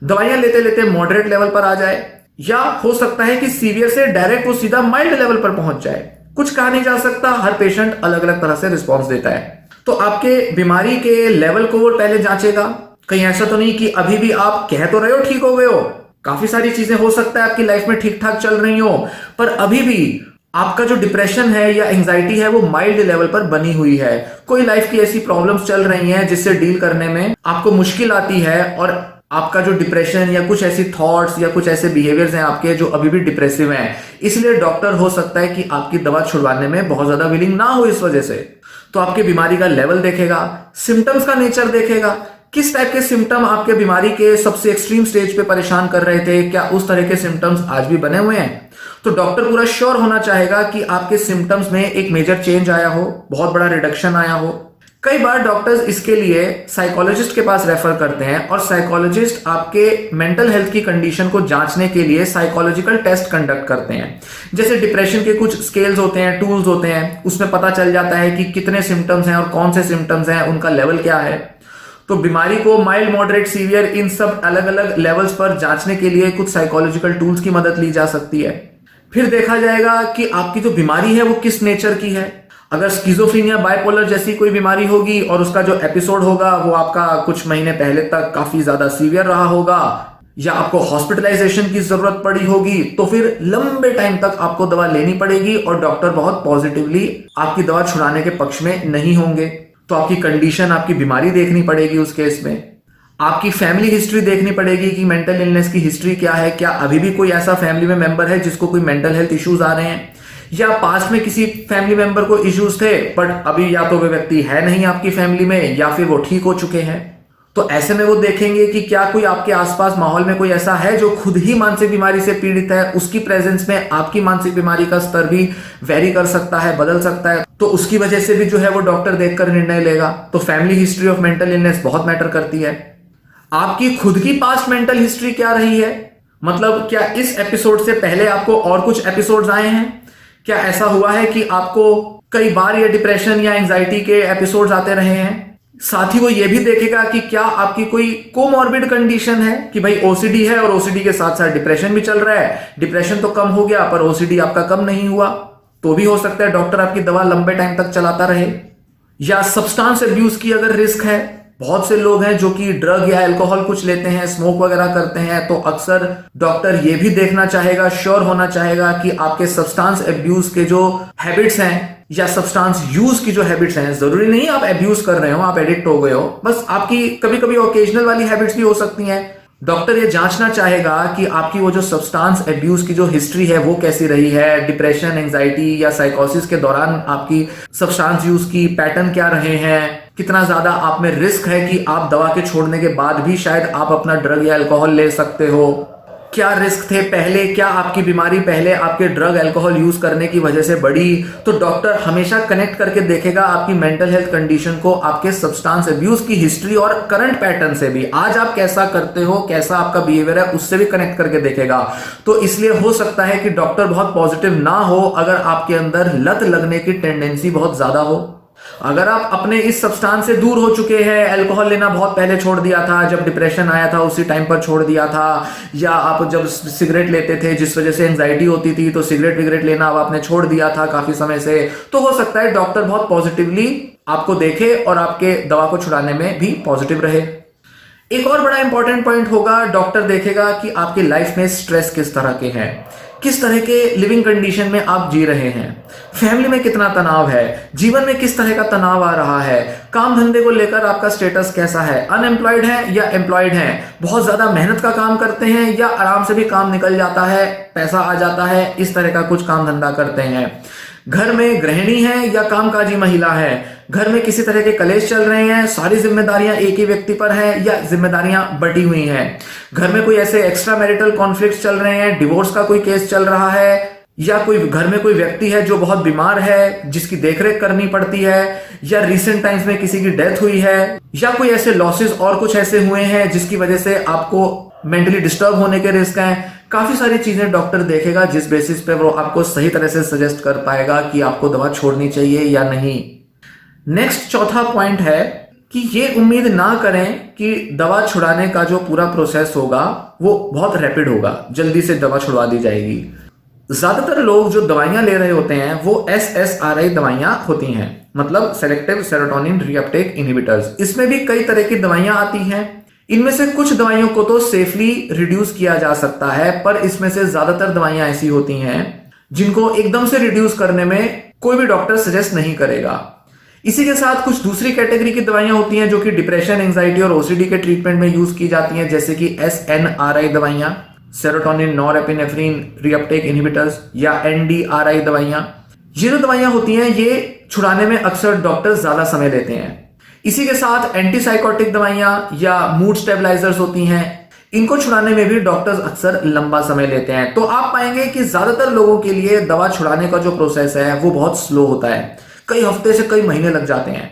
[SPEAKER 1] दवाइयां लेते लेते मॉडरेट लेवल पर आ जाए, या हो सकता है कि सीवियर से डायरेक्ट वो सीधा माइल्ड लेवल पर पहुंच जाए। कुछ कहा नहीं जा सकता, हर पेशेंट अलग अलग तरह से रिस्पॉन्स देता है। तो आपके बीमारी के लेवल को वो पहले जांचेगा। कहीं ऐसा तो नहीं कि अभी भी आप कह तो रहे हो ठीक हो गए हो, काफी सारी चीजें हो सकता है आपकी लाइफ में ठीक ठाक चल रही हो, पर अभी भी आपका जो डिप्रेशन है या एंजाइटी है वो माइल्ड लेवल पर बनी हुई है। कोई लाइफ की ऐसी प्रॉब्लम्स चल रही हैं जिससे डील करने में आपको मुश्किल आती है, और आपका जो डिप्रेशन या कुछ ऐसी थॉट्स या कुछ ऐसे बिहेवियर्स हैं आपके जो अभी भी डिप्रेसिव हैं, इसलिए डॉक्टर हो सकता है कि आपकी दवा छुड़वाने में बहुत ज्यादा विलिंग ना हो इस वजह से। तो आपके बीमारी का लेवल देखेगा, सिम्टम्स का नेचर देखेगा, किस टाइप के सिम्टम आपके बीमारी के सबसे एक्सट्रीम स्टेज पे परेशान कर रहे थे, क्या उस तरह के सिम्टम्स आज भी बने हुए हैं। तो डॉक्टर पूरा श्योर होना चाहेगा कि आपके सिम्टम्स में एक मेजर चेंज आया हो, बहुत बड़ा रिडक्शन आया हो। कई बार डॉक्टर्स इसके लिए साइकोलॉजिस्ट के पास रेफर करते हैं, और साइकोलॉजिस्ट आपके मेंटल हेल्थ की कंडीशन को जांचने के लिए साइकोलॉजिकल टेस्ट कंडक्ट करते हैं। जैसे डिप्रेशन के कुछ स्केल्स होते हैं, टूल्स होते हैं, उसमें पता चल जाता है कि कितने सिम्टम्स हैं और कौन से सिम्टम्स हैं, उनका लेवल क्या है। तो बीमारी को माइल्ड, मॉडरेट, सीवियर, इन सब अलग अलग लेवल्स पर जांचने के लिए कुछ साइकोलॉजिकल टूल्स की मदद ली जा सकती है। फिर देखा जाएगा कि आपकी जो बीमारी है वो किस नेचर की है। अगर स्किज़ोफ्रेनिया बाइपोलर जैसी कोई बीमारी होगी और उसका जो एपिसोड होगा वो आपका कुछ महीने पहले तक काफी ज्यादा सीवियर रहा होगा या आपको हॉस्पिटलाइजेशन की जरूरत पड़ी होगी, तो फिर लंबे टाइम तक आपको दवा लेनी पड़ेगी और डॉक्टर बहुत पॉजिटिवली आपकी दवा छुड़ाने के पक्ष में नहीं होंगे। तो आपकी कंडीशन, आपकी बीमारी देखनी पड़ेगी उस केस में। आपकी फैमिली हिस्ट्री देखनी पड़ेगी कि मेंटल इलनेस की हिस्ट्री क्या है, क्या अभी भी कोई ऐसा फैमिली में मेंबर है जिसको कोई मेंटल हेल्थ इश्यूज आ रहे हैं, या पास्ट में किसी फैमिली मेंबर को इश्यूज थे बट अभी या तो वे व्यक्ति है नहीं आपकी फैमिली में या फिर वो ठीक हो चुके हैं। तो ऐसे में वो देखेंगे कि क्या कोई आपके आसपास माहौल में कोई ऐसा है जो खुद ही मानसिक बीमारी से पीड़ित है, उसकी प्रेजेंस में आपकी मानसिक बीमारी का स्तर भी वेरी कर सकता है, बदल सकता है, तो उसकी वजह से भी जो है वो डॉक्टर देखकर निर्णय लेगा। तो family history of mental illness बहुत मैटर करती है। आपकी खुद की पास्ट मेंटल हिस्ट्री क्या रही है, मतलब क्या इस एपिसोड से पहले आपको और कुछ एपिसोड्स आए हैं, क्या ऐसा हुआ है कि आपको कई बार ये डिप्रेशन या एंजाइटी के एपिसोड्स आते रहे हैं। साथ ही वो ये भी देखेगा कि क्या आपकी कोई कोमॉर्बिड कंडीशन है कि भाई ओसीडी है और ओसीडी के साथ साथ डिप्रेशन भी चल रहा है, डिप्रेशन तो कम हो गया पर ओसीडी आपका कम नहीं हुआ, तो भी हो सकता है डॉक्टर आपकी दवा लंबे टाइम तक चलाता रहे। या सब्सटेंस अब्यूज की अगर रिस्क है, बहुत से लोग हैं जो कि ड्रग या अल्कोहल कुछ लेते हैं, स्मोक वगैरह करते हैं, तो अक्सर डॉक्टर ये भी देखना चाहेगा, श्योर होना चाहेगा कि आपके सब्सटेंस अब्यूज के जो हैबिट्स हैं या सब्सटेंस यूज की जो हैबिट्स हैं, जरूरी नहीं आप अब्यूज कर रहे हो, आप एडिक्ट हो गए हो, बस आपकी कभी कभी ओकेजनल वाली हैबिट्स भी हो सकती हैं। डॉक्टर ये जांचना चाहेगा कि आपकी वो जो सब्सटेंस अब्यूज की जो हिस्ट्री है वो कैसी रही है, डिप्रेशन, एंजाइटी या साइकोसिस के दौरान आपकी सब्सटेंस यूज की पैटर्न क्या रहे हैं, कितना ज्यादा आप में रिस्क है कि आप दवा के छोड़ने के बाद भी शायद आप अपना ड्रग या अल्कोहल ले सकते हो, क्या रिस्क थे पहले, क्या आपकी बीमारी पहले आपके ड्रग अल्कोहल यूज करने की वजह से बढ़ी। तो डॉक्टर हमेशा कनेक्ट करके देखेगा आपकी मेंटल हेल्थ कंडीशन को आपके सब्सटेंस अब्यूज की हिस्ट्री और करंट पैटर्न से भी, आज आप कैसा करते हो, कैसा आपका बिहेवियर है, उससे भी कनेक्ट करके देखेगा। तो इसलिए हो सकता है कि डॉक्टर बहुत पॉजिटिव ना हो अगर आपके अंदर लत लगने की टेंडेंसी बहुत ज्यादा हो। अगर आप अपने इस सब्सटेंस से दूर हो चुके हैं, अल्कोहल लेना बहुत पहले छोड़ दिया था, जब डिप्रेशन आया था उसी टाइम पर छोड़ दिया था, या आप जब सिगरेट लेते थे जिस वजह से एंजाइटी होती थी तो सिगरेट विगरेट लेना अब आपने छोड़ दिया था काफी समय से, तो हो सकता है डॉक्टर बहुत पॉजिटिवली आपको देखे और आपके दवा को छुड़ाने में भी पॉजिटिव रहे। एक और बड़ा इंपॉर्टेंट पॉइंट होगा, डॉक्टर देखेगा कि आपकी लाइफ में स्ट्रेस किस तरह के हैं, किस तरह के लिविंग कंडीशन में आप जी रहे हैं, फैमिली में कितना तनाव है, जीवन में किस तरह का तनाव आ रहा है, काम धंधे को लेकर आपका स्टेटस कैसा है, अनएम्प्लॉयड है या एम्प्लॉयड है, बहुत ज्यादा मेहनत का काम करते हैं या आराम से भी काम निकल जाता है, पैसा आ जाता है, इस तरह का कुछ काम धंधा करते हैं, घर में गृहिणी है या कामकाजी महिला है, घर में किसी तरह के कलेश चल रहे हैं, सारी जिम्मेदारियां एक ही व्यक्ति पर है या जिम्मेदारियां बटी हुई हैं, घर में कोई ऐसे एक्स्ट्रा मैरिटल कॉन्फ्लिक्ट चल रहे हैं, डिवोर्स का कोई केस चल रहा है, या कोई घर में कोई व्यक्ति है जो बहुत बीमार है जिसकी देखरेख करनी पड़ती है, या रिसेंट टाइम्स में किसी की डेथ हुई है, या कोई ऐसे लॉसेस और कुछ ऐसे हुए हैं जिसकी वजह से आपको मेंटली डिस्टर्ब होने के रिस्क हैं। काफी सारी चीजें डॉक्टर देखेगा जिस बेसिस पे वो आपको सही तरह से सजेस्ट कर पाएगा कि आपको दवा छोड़नी चाहिए या नहीं। नेक्स्ट चौथा पॉइंट है कि ये उम्मीद ना करें कि दवा छुड़ाने का जो पूरा प्रोसेस होगा वो बहुत रैपिड होगा, जल्दी से दवा छुड़वा दी जाएगी। ज्यादातर लोग जो दवाइयां ले रहे होते हैं वो SSRI दवाइयां होती हैं, मतलब सेलेक्टिव सेरोटोनिन रीअपटेक इनहिबिटर्स। इसमें भी कई तरह की दवाइयां आती हैं, इनमें से कुछ दवाइयों को तो सेफली रिड्यूस किया जा सकता है, पर इसमें से ज्यादातर दवाइयां ऐसी होती हैं जिनको एकदम से रिड्यूस करने में कोई भी डॉक्टर सजेस्ट नहीं करेगा। इसी के साथ कुछ दूसरी कैटेगरी की दवाइयां होती हैं जो कि डिप्रेशन, एंजाइटी और ओसीडी के ट्रीटमेंट में यूज की जाती हैं, जैसे कि SNRI दवाइयां, सेरोटोनिन नॉरएपिनेफ्रिन रीअपटेक इनहिबिटर्स, या NDRI दवाइयां। ये जो दवाइयां होती हैं ये छुड़ाने में अक्सर डॉक्टर ज्यादा समय लेते हैं। इसी के साथ एंटीसाइकोटिक दवाइयां या मूड स्टेबलाइजर्स होती हैं, इनको छुड़ाने में भी डॉक्टर्स अक्सर लंबा समय लेते हैं। तो आप पाएंगे कि ज्यादातर लोगों के लिए दवा छुड़ाने का जो प्रोसेस है वो बहुत स्लो होता है, कई हफ्ते से कई महीने लग जाते हैं।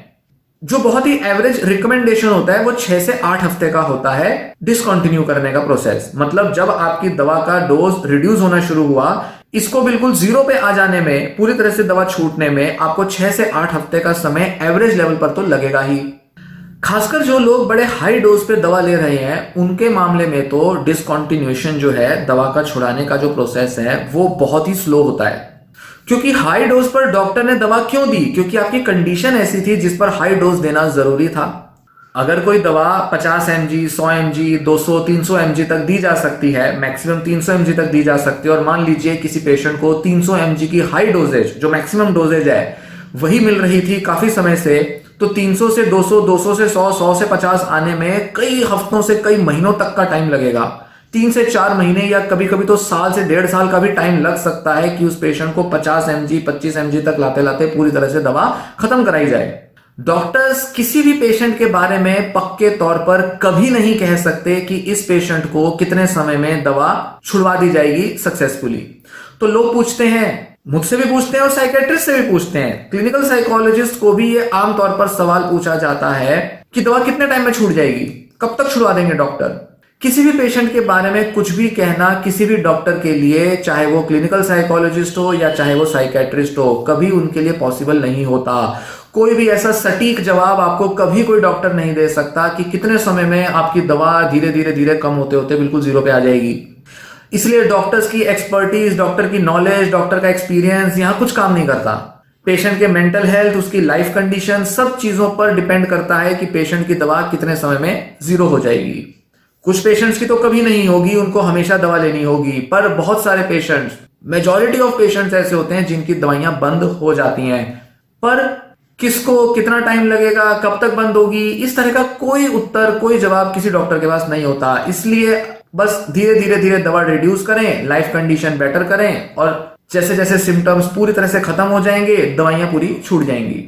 [SPEAKER 1] जो बहुत ही एवरेज रिकमेंडेशन होता है वो 6 से 8 हफ्ते का होता है डिसकंटिन्यू करने का प्रोसेस। मतलब जब आपकी दवा का डोज रिड्यूस होना शुरू हुआ, इसको बिल्कुल जीरो पे आ जाने में, पूरी तरह से दवा छूटने में आपको 6 से 8 हफ्ते का समय एवरेज लेवल पर तो लगेगा ही। खासकर जो लोग बड़े हाई डोज पे दवा ले रहे हैं उनके मामले में तो डिसकंटिन्यूएशन जो है, दवा का छुड़ाने का जो प्रोसेस है वो बहुत ही स्लो होता है, क्योंकि हाई डोज पर डॉक्टर ने दवा क्यों दी? क्योंकि आपकी कंडीशन ऐसी थी जिस पर हाई डोज देना जरूरी था। अगर कोई दवा 50 mg, 100 mg, 200, 300 mg तक दी जा सकती है, मैक्सिमम 300 mg तक दी जा सकती है, और मान लीजिए किसी पेशेंट को 300 mg की हाई डोजेज, जो मैक्सिमम डोजेज है, वही मिल रही थी काफी समय से, तो 300 से 200, 200 से 100, 100 से 50 आने में कई हफ्तों से कई महीनों तक का टाइम लगेगा। 3 से 4 महीने या कभी कभी तो साल से 1.5 साल का भी टाइम लग सकता है कि उस पेशेंट को 50 mg, 25 mg तक लाते लाते पूरी तरह से दवा खत्म कराई जाए। डॉक्टर्स किसी भी पेशेंट के बारे में पक्के तौर पर कभी नहीं कह सकते कि इस पेशेंट को कितने समय में दवा छुड़वा दी जाएगी सक्सेसफुली। तो लोग पूछते हैं, मुझसे भी पूछते हैं और साइकेट्रिस्ट से भी पूछते हैं, क्लिनिकल साइकोलॉजिस्ट को भी ये आमतौर पर सवाल पूछा जाता है कि दवा कितने टाइम में छूट जाएगी, कब तक छुड़वा देंगे डॉक्टर। किसी भी पेशेंट के बारे में कुछ भी कहना किसी भी डॉक्टर के लिए, चाहे वो क्लिनिकल साइकोलॉजिस्ट हो या चाहे वो साइकेट्रिस्ट हो, कभी उनके लिए पॉसिबल नहीं होता। कोई भी ऐसा सटीक जवाब आपको कभी कोई डॉक्टर नहीं दे सकता कि कितने समय में आपकी दवा धीरे धीरे धीरे कम होते होते बिल्कुल जीरो पे आ जाएगी। इसलिए डॉक्टर्स की एक्सपर्टीज, डॉक्टर की नॉलेज, डॉक्टर का एक्सपीरियंस यहां कुछ काम नहीं करता। पेशेंट के मेंटल हेल्थ, उसकी लाइफ कंडीशन, सब चीजों पर डिपेंड करता है कि पेशेंट की दवा कितने समय में जीरो हो जाएगी। कुछ पेशेंट्स की तो कभी नहीं होगी, उनको हमेशा दवा लेनी होगी, पर बहुत सारे पेशेंट्स, मेजॉरिटी ऑफ पेशेंट्स ऐसे होते हैं जिनकी दवाइयां बंद हो जाती हैं। पर किसको कितना टाइम लगेगा, कब तक बंद होगी, इस तरह का कोई उत्तर, कोई जवाब किसी डॉक्टर के पास नहीं होता। इसलिए बस धीरे धीरे धीरे दवा रिड्यूस करें, लाइफ कंडीशन बेटर करें, और जैसे जैसे सिम्टम्स पूरी तरह से खत्म हो जाएंगे, दवाइयां पूरी छूट जाएंगी।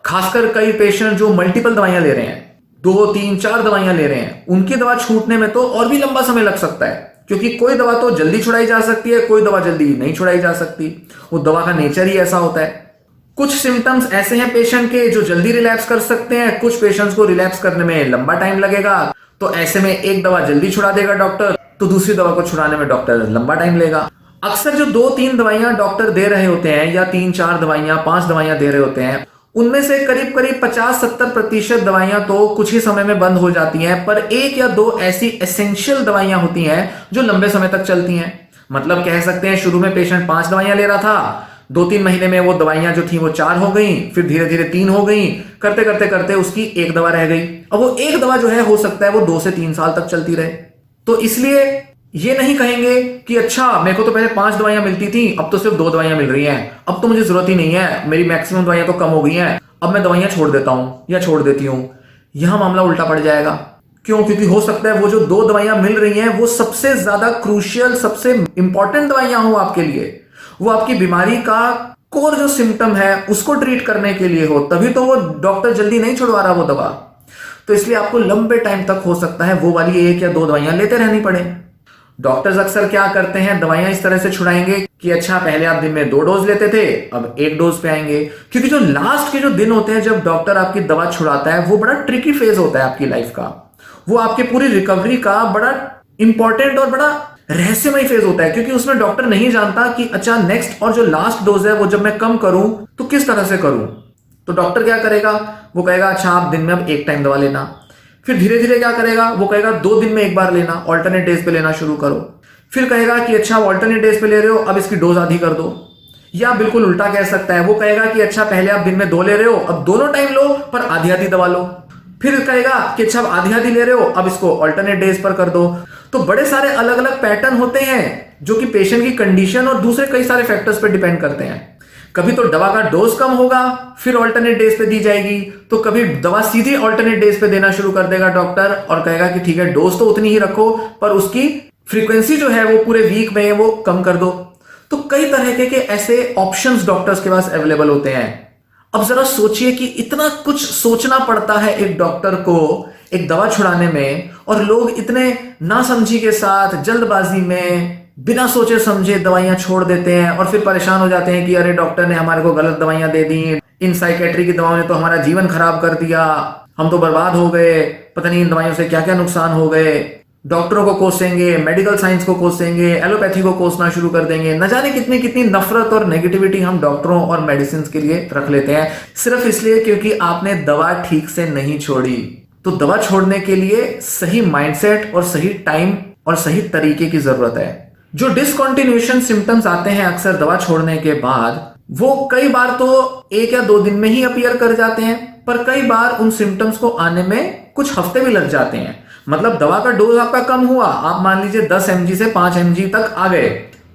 [SPEAKER 1] खासकर कई पेशेंट जो मल्टीपल दवाइयां ले रहे हैं, 2, 3, 4 दवाइयां ले रहे हैं, उनकी दवा छूटने में तो और भी लंबा समय लग सकता है, क्योंकि कोई दवा तो जल्दी छुड़ाई जा सकती है, कोई दवा जल्दी नहीं छुड़ाई जा सकती। वो दवा का नेचर ही ऐसा होता है। कुछ सिम्टम्स ऐसे हैं पेशेंट के जो जल्दी रिलैप्स कर सकते हैं, कुछ पेशेंट्स को रिलैप्स करने में लंबा टाइम लगेगा। तो ऐसे में एक दवा जल्दी छुड़ा देगा डॉक्टर, तो दूसरी दवा को छुड़ाने में डॉक्टर लंबा टाइम लेगा। अक्सर जो 2-3 दवाइयां डॉक्टर दे रहे होते हैं, या 3-4 दवाइयां, 5 दवाइयां दे रहे होते हैं, उनमें से करीब करीब 50-70% दवाइयां तो कुछ ही समय में बंद हो जाती हैं, पर 1 या 2 ऐसी एसेंशियल दवाइयां होती हैं जो लंबे समय तक चलती हैं। मतलब कह सकते हैं शुरू में पेशेंट 5 दवाइयां ले रहा था, 2-3 महीने में वो दवाइयां जो थी वो 4 हो गई, फिर धीरे धीरे 3 हो गई, करते करते करते उसकी 1 दवा रह गई। अब वो 1 दवा जो है हो सकता है वो 2 से 3 साल तक चलती रहे। तो इसलिए ये नहीं कहेंगे कि अच्छा मेरे को तो पहले 5 दवाइयां मिलती थी, अब तो सिर्फ 2 दवाइयां मिल रही हैं, अब तो मुझे जरूरत ही नहीं है, मेरी मैक्सिमम दवाइयां तो कम हो गई हैं, अब मैं दवाइयां छोड़ देता हूं या छोड़ देती हूं। यहां मामला उल्टा पड़ जाएगा। क्यों? क्योंकि हो सकता है वो जो 2 दवाइयां मिल रही हैं वो सबसे ज्यादा क्रूशियल, सबसे इंपॉर्टेंट दवाइयां हो आपके लिए, वो आपकी बीमारी का कोर जो सिम्टम है उसको ट्रीट करने के लिए हो, तभी तो वो डॉक्टर जल्दी नहीं छुड़वा रहा वो दवा। तो इसलिए आपको लंबे टाइम तक हो सकता है वो वाली 1 या 2 दवाइयां लेते रहनी पड़े। डॉक्टर्स अक्सर क्या करते हैं, दवाइयां इस तरह से छुड़ाएंगे कि अच्छा पहले आप दिन में 2 डोज लेते थे, अब 1 डोज पे आएंगे। क्योंकि जो लास्ट के जो दिन होते हैं जब डॉक्टर आपकी दवा छुड़ाता है, वो बड़ा ट्रिकी फेज होता है आपकी लाइफ का। वो आपकी पूरी रिकवरी का बड़ा इंपॉर्टेंट और बड़ा रहस्यमय फेज होता है, क्योंकि उसमें डॉक्टर नहीं जानता कि अच्छा नेक्स्ट और जो लास्ट डोज है वो जब मैं कम करूं तो किस तरह से करूं। तो डॉक्टर क्या करेगा, वो कहेगा अच्छा आप दिन में अब 1 टाइम दवा लेना। फिर धीरे धीरे क्या करेगा, वो कहेगा 2 दिन में 1 बार लेना, ऑल्टरनेट डेज पे लेना शुरू करो। फिर कहेगा कि अच्छा ऑल्टरनेट डेज पे ले रहे हो, अब इसकी डोज आधी कर दो। या बिल्कुल उल्टा कह सकता है, वो कहेगा कि अच्छा पहले आप दिन में 2 ले रहे हो, अब दोनों टाइम लो पर आधी आधी दवा लो। फिर कहेगा कि अच्छा आधी आधी ले रहे हो, अब इसको ऑल्टरनेट डेज पर कर दो। तो बड़े सारे अलग अलग पैटर्न होते हैं जो कि पेशेंट की कंडीशन और दूसरे कई सारे फैक्टर्स पर डिपेंड करते हैं। कभी तो दवा का डोज कम होगा, फिर ऑल्टरनेट डेज पे दी जाएगी, तो कभी दवा सीधी ऑल्टरनेट डेज पे देना शुरू कर देगा डॉक्टर और कहेगा कि ठीक है डोज तो उतनी ही रखो पर उसकी फ्रीक्वेंसी जो है वो पूरे वीक में वो कम कर दो। तो कई तरह के ऐसे ऑप्शंस डॉक्टर्स के पास अवेलेबल होते हैं। अब जरा सोचिए कि इतना कुछ सोचना पड़ता है एक डॉक्टर को एक दवा छुड़ाने में, और लोग इतने नासमझी के साथ जल्दबाजी में बिना सोचे समझे दवाइयां छोड़ देते हैं और फिर परेशान हो जाते हैं कि अरे डॉक्टर ने हमारे को गलत दवाइयां दे दी, इन साइकेट्री की दवाओं ने तो हमारा जीवन खराब कर दिया, हम तो बर्बाद हो गए, पता नहीं इन दवाइयों से क्या क्या नुकसान हो गए। डॉक्टरों को कोसेंगे, मेडिकल साइंस को कोसेंगे, एलोपैथी को कोसना शुरू कर देंगे। न जाने कितनी कितनी नफरत और नेगेटिविटी हम डॉक्टरों और मेडिसिन के लिए रख लेते हैं, सिर्फ इसलिए क्योंकि आपने दवा ठीक से नहीं छोड़ी। तो दवा छोड़ने के लिए सही माइंडसेट और सही टाइम और सही तरीके की जरूरत है। जो डिसकंटिन्यूएशन सिम्टम्स आते हैं अक्सर दवा छोड़ने के बाद, वो कई बार तो 1 या 2 दिन में ही अपीयर कर जाते हैं, पर कई बार उन सिम्टम्स को आने में कुछ हफ्ते भी लग जाते हैं। मतलब दवा का डोज आपका कम हुआ, आप मान लीजिए 10 mg से 5 mg तक आ गए,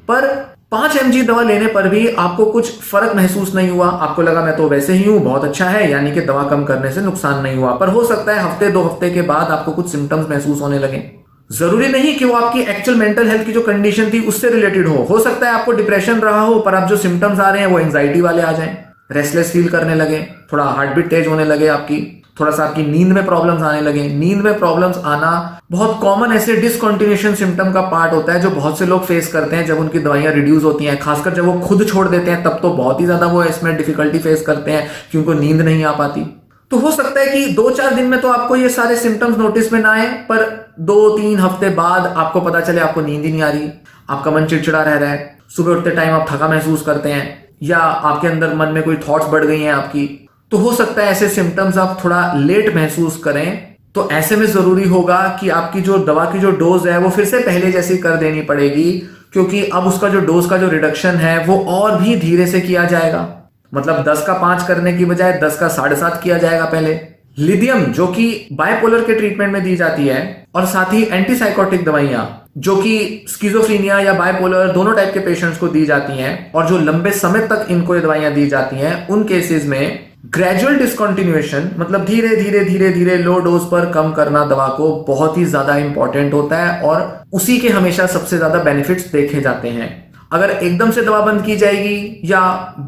[SPEAKER 1] पर 5 mg दवा लेने पर भी आपको कुछ फर्क महसूस नहीं हुआ, आपको लगा मैं तो वैसे ही हूं, बहुत अच्छा है, यानी कि दवा कम करने से नुकसान नहीं हुआ। पर हो सकता है हफ्ते 2 हफ्ते के बाद आपको कुछ सिम्टम्स महसूस होने लगे। जरूरी नहीं कि वो आपकी एक्चुअल मेंटल हेल्थ की जो कंडीशन थी उससे रिलेटेड हो सकता है आपको डिप्रेशन रहा हो, पर अब जो सिम्टम्स आ रहे हैं वो एंजाइटी वाले आ जाएं, रेस्टलेस फील करने लगे, थोड़ा हार्ट बीट तेज होने लगे आपकी, थोड़ा सा आपकी नींद में प्रॉब्लम्स आने लगे। नींद में प्रॉब्लम्स आना बहुत कॉमन ऐसे डिसकंटिन्यूएशन सिम्टम का पार्ट होता है जो बहुत से लोग फेस करते हैं जब उनकी दवाइयां रिड्यूस होती हैं, खासकर जब वो खुद छोड़ देते हैं तब तो बहुत ही ज्यादा वो इसमें डिफिकल्टी फेस करते हैं कि उनको नींद नहीं आ पाती। तो हो सकता है कि 2-4 दिन में तो आपको ये सारे सिम्टम्स नोटिस में ना आए, पर 2-3 हफ्ते बाद आपको पता चले आपको नींद ही नहीं आ रही, आपका मन चिड़चिड़ा रह रहा है, सुबह उठते टाइम आप थका महसूस करते हैं, या आपके अंदर मन में कोई थॉट्स बढ़ गई हैं आपकी। तो हो सकता है ऐसे सिम्टम्स आप थोड़ा लेट महसूस करें। तो ऐसे में जरूरी होगा कि आपकी जो दवा की जो डोज है वो फिर से पहले जैसी कर देनी पड़ेगी, क्योंकि अब उसका जो डोज का जो रिडक्शन है वो और भी धीरे से किया जाएगा। मतलब 10 का 5 करने की बजाय 10 का 7.5 किया जाएगा पहले। लिथियम जो कि बायपोलर के ट्रीटमेंट में दी जाती है, और साथ ही एंटीसाइकोटिक दवाइयां जो कि स्किज़ोफ्रेनिया या बायपोलर दोनों टाइप के पेशेंट्स को दी जाती हैं, और जो लंबे समय तक इनको ये दवाइयां दी जाती हैं, उन केसेस में ग्रेजुअल डिसकंटिन्यूएशन मतलब धीरे धीरे धीरे धीरे लो डोज पर कम करना दवा को बहुत ही ज्यादा इंपॉर्टेंट होता है, और उसी के हमेशा सबसे ज्यादा बेनिफिट्स देखे जाते हैं। अगर एकदम से दवा बंद की जाएगी या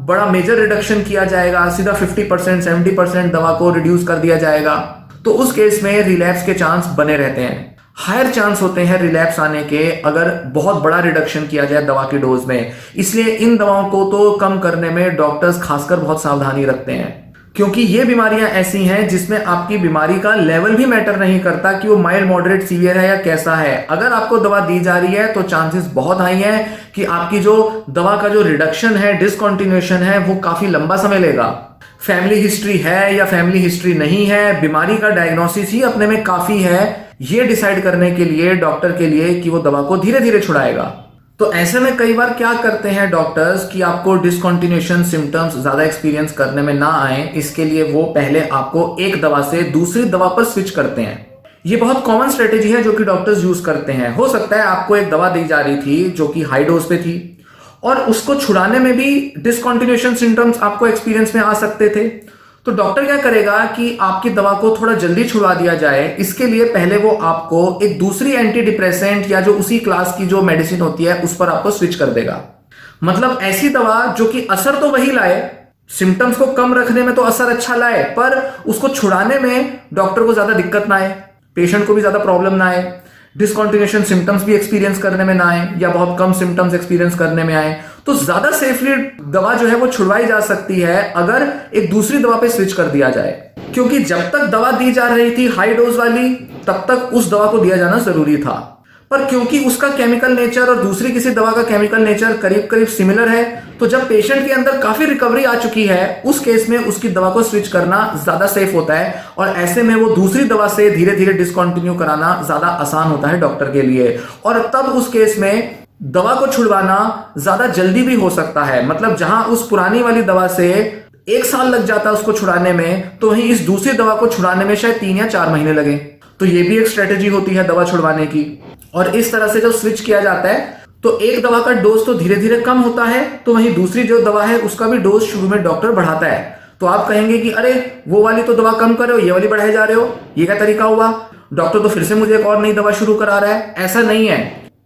[SPEAKER 1] बड़ा मेजर रिडक्शन किया जाएगा, सीधा 50% 70% दवा को रिड्यूस कर दिया जाएगा, तो उस केस में रिलैप्स के चांस बने रहते हैं। हायर चांस होते हैं रिलैप्स आने के अगर बहुत बड़ा रिडक्शन किया जाए दवा की डोज में। इसलिए इन दवाओं को तो कम करने में डॉक्टर्स खासकर बहुत सावधानी रखते हैं, क्योंकि ये बीमारियां ऐसी हैं जिसमें आपकी बीमारी का लेवल भी मैटर नहीं करता कि वो माइल्ड मॉडरेट सीवियर है या कैसा है। अगर आपको दवा दी जा रही है तो चांसेस बहुत हाई है कि आपकी जो दवा का जो रिडक्शन है, डिसकंटिन्यूएशन है, वो काफी लंबा समय लेगा। फैमिली हिस्ट्री है या फैमिली हिस्ट्री नहीं है, बीमारी का डायग्नोसिस ही अपने में काफी है ये डिसाइड करने के लिए डॉक्टर के लिए कि वो दवा को धीरे धीरे छुड़ाएगा। तो ऐसे में कई बार क्या करते हैं डॉक्टर्स कि आपको डिसकंटिन्यूएशन सिम्टम्स ज्यादा एक्सपीरियंस करने में ना आए, इसके लिए वो पहले आपको एक दवा से दूसरी दवा पर स्विच करते हैं। ये बहुत कॉमन स्ट्रेटेजी है जो कि डॉक्टर्स यूज करते हैं। हो सकता है आपको एक दवा दी जा रही थी जो कि हाई डोज पे थी, और उसको छुड़ाने में भी डिसकंटिन्यूएशन सिम्टम्स आपको एक्सपीरियंस में आ सकते थे। तो डॉक्टर क्या करेगा कि आपकी दवा को थोड़ा जल्दी छुड़वा दिया जाए, इसके लिए पहले वो आपको एक दूसरी एंटी डिप्रेसेंट या जो उसी क्लास की जो मेडिसिन होती है उस पर आपको स्विच कर देगा। मतलब ऐसी दवा जो कि असर तो वही लाए, सिम्टम्स को कम रखने में तो असर अच्छा लाए, पर उसको छुड़ाने में डॉक्टर को ज्यादा दिक्कत ना आए, पेशेंट को भी ज्यादा प्रॉब्लम ना आए, डिसकंटिन्यूएशन सिम्टम्स भी एक्सपीरियंस करने में ना आए या बहुत कम सिम्टम्स एक्सपीरियंस करने में आए। तो ज्यादा सेफली दवा जो है वो छुड़वाई जा सकती है अगर एक दूसरी दवा पे स्विच कर दिया जाए, क्योंकि जब तक दवा दी जा रही थी हाई डोज वाली तब तक उस दवा को दिया जाना जरूरी था, पर क्योंकि उसका केमिकल नेचर और दूसरी किसी दवा का केमिकल नेचर करीब करीब सिमिलर है, तो जब पेशेंट के अंदर काफी रिकवरी आ चुकी है उस केस में उसकी दवा को स्विच करना ज्यादा सेफ होता है, और ऐसे में वो दूसरी दवा से धीरे धीरे डिसकंटिन्यू कराना ज्यादा आसान होता है डॉक्टर के लिए। और तब उस केस में दवा को छुड़वाना ज्यादा जल्दी भी हो सकता है। मतलब जहां उस पुरानी वाली दवा से 1 साल लग जाता है उसको छुड़ाने में, तो वहीं इस दूसरी दवा को छुड़ाने में शायद 3 या 4 महीने लगे। तो ये भी एक स्ट्रेटेजी होती है दवा छुड़वाने की। और इस तरह से जब स्विच किया जाता है तो एक दवा का डोज तो धीरे धीरे कम होता है, तो वहीं दूसरी जो दवा है उसका भी डोज शुरू में डॉक्टर बढ़ाता है। तो आप कहेंगे कि अरे वो वाली तो दवा कम कर रहे हो, ये वाली बढ़ाए जा रहे हो, ये क्या तरीका हुआ, डॉक्टर तो फिर से मुझे एक और नई दवा शुरू करा रहा है। ऐसा नहीं है,